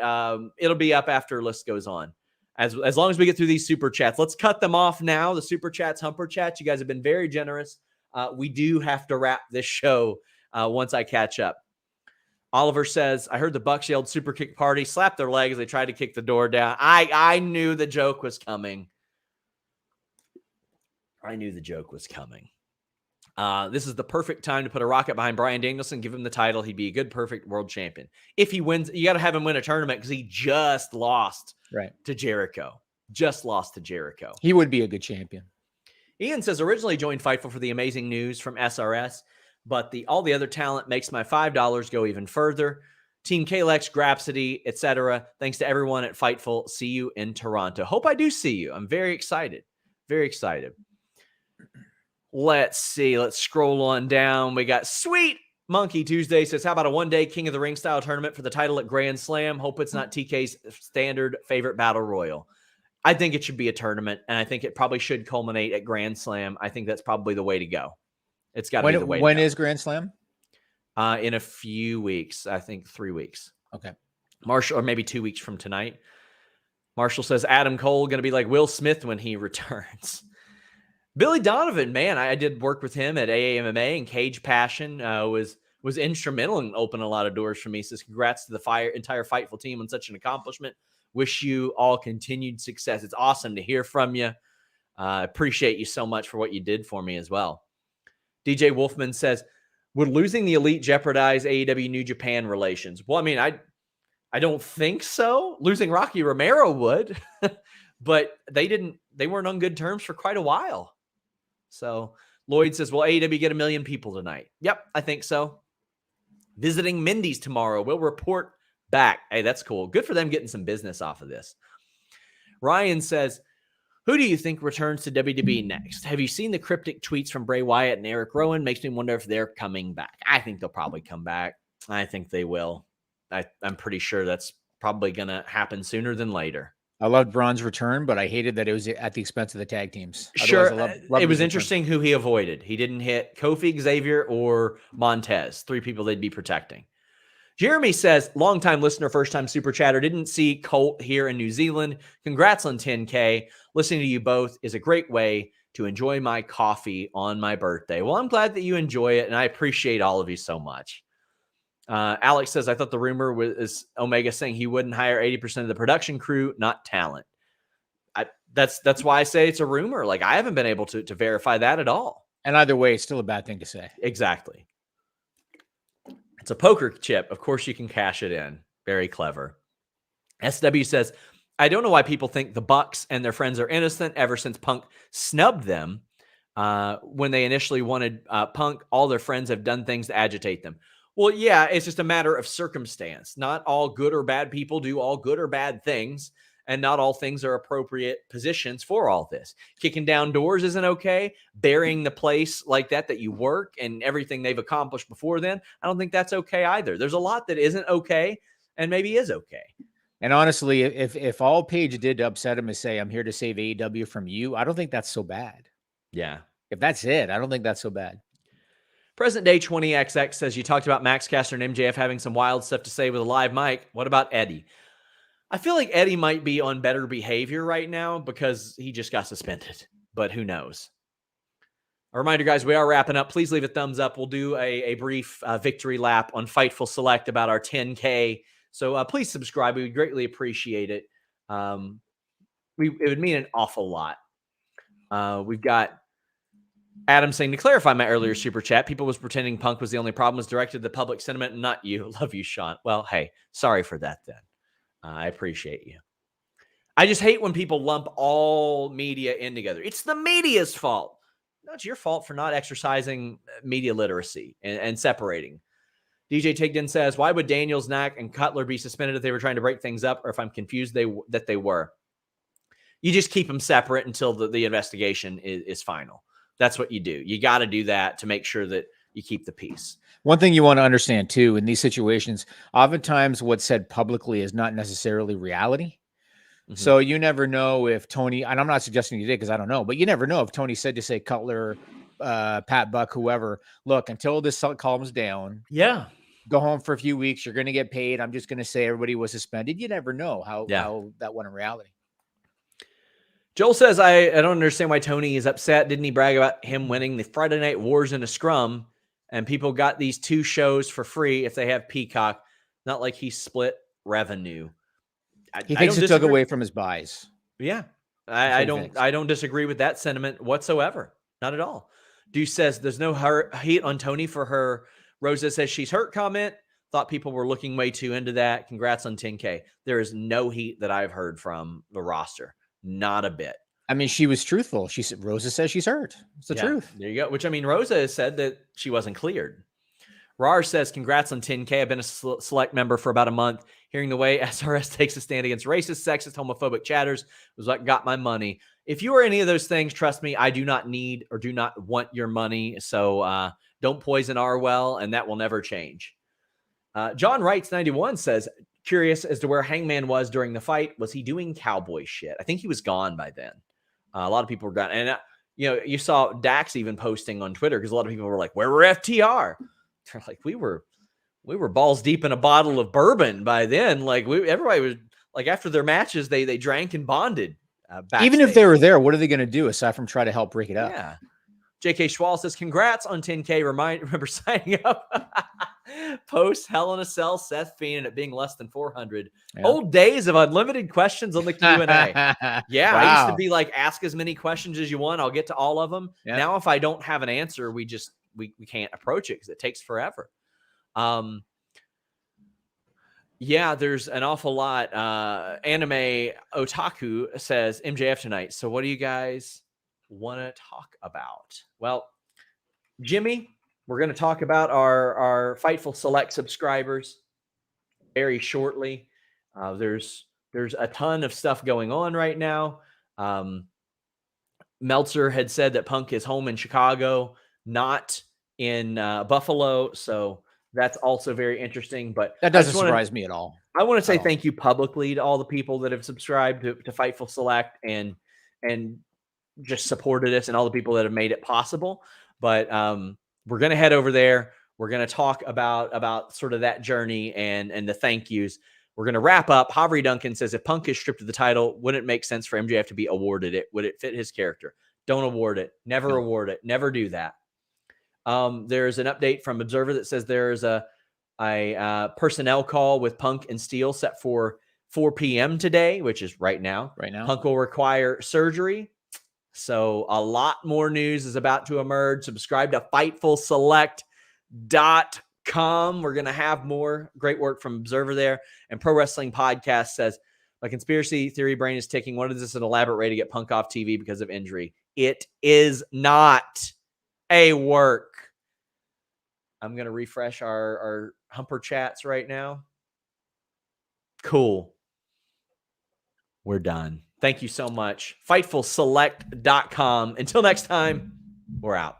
it'll be up after list goes on. As long as we get through these super chats. Let's cut them off now. The super chats, humper chats. You guys have been very generous. We do have to wrap this show once I catch up. Oliver says, I heard the Bucks yelled super kick party, slapped their legs. They tried to kick the door down. I knew the joke was coming. This is the perfect time to put a rocket behind Bryan Danielson, give him the title. He'd be a good, perfect world champion. If he wins, you got to have him win a tournament because he just lost to Jericho. He would be a good champion. Ian says, originally joined Fightful for the amazing news from SRS, but all the other talent makes my $5 go even further. Team Kalex, Grapsity, etc. Thanks to everyone at Fightful. See you in Toronto. Hope I do see you. I'm very excited. Very excited. Let's see. Let's scroll on down. We got Sweet Monkey Tuesday says, how about a one-day King of the Ring style tournament for the title at Grand Slam? Hope it's not TK's standard favorite battle royal. I think it should be a tournament, and I think it probably should culminate at Grand Slam. I think that's probably the way to go. It's got to be the way to go. When is Grand Slam? In a few weeks. I think 3 weeks. Okay. Marshall, or maybe 2 weeks from tonight. Marshall says, Adam Cole going to be like Will Smith when he returns. Billy Donovan, man, I did work with him at AAMMA, and Cage Passion was instrumental in opening a lot of doors for me. Says congrats to the entire Fightful team on such an accomplishment. Wish you all continued success. It's awesome to hear from you. Appreciate you so much for what you did for me as well. DJ Wolfman says, would losing the Elite jeopardize AEW New Japan relations? Well, I mean, I don't think so. Losing Rocky Romero would, but they weren't on good terms for quite a while. So Lloyd says, will AEW get 1 million people tonight? Yep, I think so. Visiting Mindy's tomorrow. We'll report back. Hey, that's cool. Good for them getting some business off of this. Ryan says, who do you think returns to WWE next? Have you seen the cryptic tweets from Bray Wyatt and Eric Rowan? Makes me wonder if they're coming back. I think they'll probably come back. I think they will. I'm pretty sure that's probably going to happen sooner than later. I loved Braun's return, but I hated that it was at the expense of the tag teams. Sure. It was interesting who he avoided. He didn't hit Kofi, Xavier, or Montez. 3 people they'd be protecting. Jeremy says, longtime listener, first-time super chatter, didn't see Colt here in New Zealand. Congrats on 10K. Listening to you both is a great way to enjoy my coffee on my birthday. Well, I'm glad that you enjoy it, and I appreciate all of you so much. Alex says, I thought the rumor was Omega saying he wouldn't hire 80% of the production crew, not talent. That's why I say it's a rumor. Like, I haven't been able to verify that at all. And either way, it's still a bad thing to say. Exactly. It's a poker chip. Of course you can cash it in. Very clever. SW says, I don't know why people think the Bucks and their friends are innocent ever since Punk snubbed them. When they initially wanted Punk, all their friends have done things to agitate them. Well, yeah, it's just a matter of circumstance. Not all good or bad people do all good or bad things, and not all things are appropriate positions for all this. Kicking down doors isn't okay. Burying the place like that you work and everything they've accomplished before then, I don't think that's okay either. There's a lot that isn't okay and maybe is okay. And honestly, if all Paige did to upset him is say, I'm here to save AEW from you, I don't think that's so bad. Yeah. If that's it, I don't think that's so bad. Present Day 20XX says, you talked about Max Caster and MJF having some wild stuff to say with a live mic. What about Eddie? I feel like Eddie might be on better behavior right now because he just got suspended, but who knows? A reminder, guys, we are wrapping up. Please leave a thumbs up. We'll do a brief victory lap on Fightful Select about our 10K. So please subscribe. We would greatly appreciate it. It would mean an awful lot. We've got Adam saying, to clarify my earlier super chat, people was pretending Punk was the only problem, was directed to the public sentiment, not you. Love you, Sean. Well, hey, sorry for that then. I appreciate you. I just hate when people lump all media in together. It's the media's fault. No, it's your fault for not exercising media literacy and separating. DJ Tigden says, why would Daniels, Knack, and Cutler be suspended if they were trying to break things up, or if I'm confused that they were? You just keep them separate until the investigation is final. That's what you do. You got to do that to make sure that you keep the peace. One thing you want to understand, too, in these situations, oftentimes what's said publicly is not necessarily reality. Mm-hmm. So you never know if Tony, and I'm not suggesting you did because I don't know, but you never know if Tony said to say Cutler, Pat Buck, whoever, look, until this calms down. Yeah. Go home for a few weeks. You're going to get paid. I'm just going to say everybody was suspended. You never know how that went in reality. Joel says, I don't understand why Tony is upset. Didn't he brag about him winning the Friday Night Wars in a scrum? And people got these 2 shows for free if they have Peacock. Not like he split revenue. He thinks it took away from his buys. Yeah. I don't disagree with that sentiment whatsoever. Not at all. Deuce says there's no heat on Tony for her Rosa says she's hurt comment. Thought people were looking way too into that. Congrats on 10K. There is no heat that I've heard from the roster. Not a bit. I mean, she was truthful. She said, Rosa says she's hurt. It's the truth. There you go. Which, I mean, Rosa has said that she wasn't cleared. Rar says, congrats on 10K. I've been a select member for about a month. Hearing the way SRS takes a stand against racist, sexist, homophobic chatters was what got my money. If you are any of those things, trust me, I do not need or do not want your money. So don't poison our well, and that will never change. John Wrights 91 says, curious as to where Hangman was during the fight. Was he doing cowboy shit? I think he was gone by then. A lot of people were gone. And, you saw Dax even posting on Twitter because a lot of people were like, where were FTR? They're like, we were balls deep in a bottle of bourbon by then. Like everybody was like, after their matches, they drank and bonded. Even if they were there, what are they going to do aside from try to help break it up? Yeah. JK Schwal says, congrats on 10K. Remember signing up post Hell in a Cell, Seth Fiend, and it being less than 400. Yeah. Old days of unlimited questions on the Q&A. Yeah. Wow. I used to be like, ask as many questions as you want. I'll get to all of them. Yeah. Now, if I don't have an answer, we can't approach it because it takes forever. Yeah, there's an awful lot. Anime Otaku says MJF tonight. So what do you guys want to talk about? Well, Jimmy, we're going to talk about our Fightful Select subscribers very shortly. There's a ton of stuff going on right now. Meltzer had said that Punk is home in Chicago, not in Buffalo. So that's also very interesting. But that doesn't surprise me at all. I want to say thank you publicly to all the people that have subscribed to Fightful Select and just supported us, and all the people that have made it possible. But we're going to head over there. We're going to talk about sort of that journey and the thank yous. We're going to wrap up. Havri Duncan says, if Punk is stripped of the title, wouldn't it make sense for MJF to be awarded it? Would it fit his character? Don't award it. Never award it. Never do that. There's an update from Observer that says there's a personnel call with Punk and Steele set for 4 p.m. today, which is right now. Right now. Punk will require surgery. So a lot more news is about to emerge. Subscribe to FightfulSelect.com. We're going to have more great work from Observer there. And Pro Wrestling Podcast says, my conspiracy theory brain is ticking. What is this, an elaborate way to get Punk off TV because of injury? It is not a work. I'm going to refresh our Humper chats right now. Cool. We're done. Thank you so much. FightfulSelect.com. Until next time, we're out.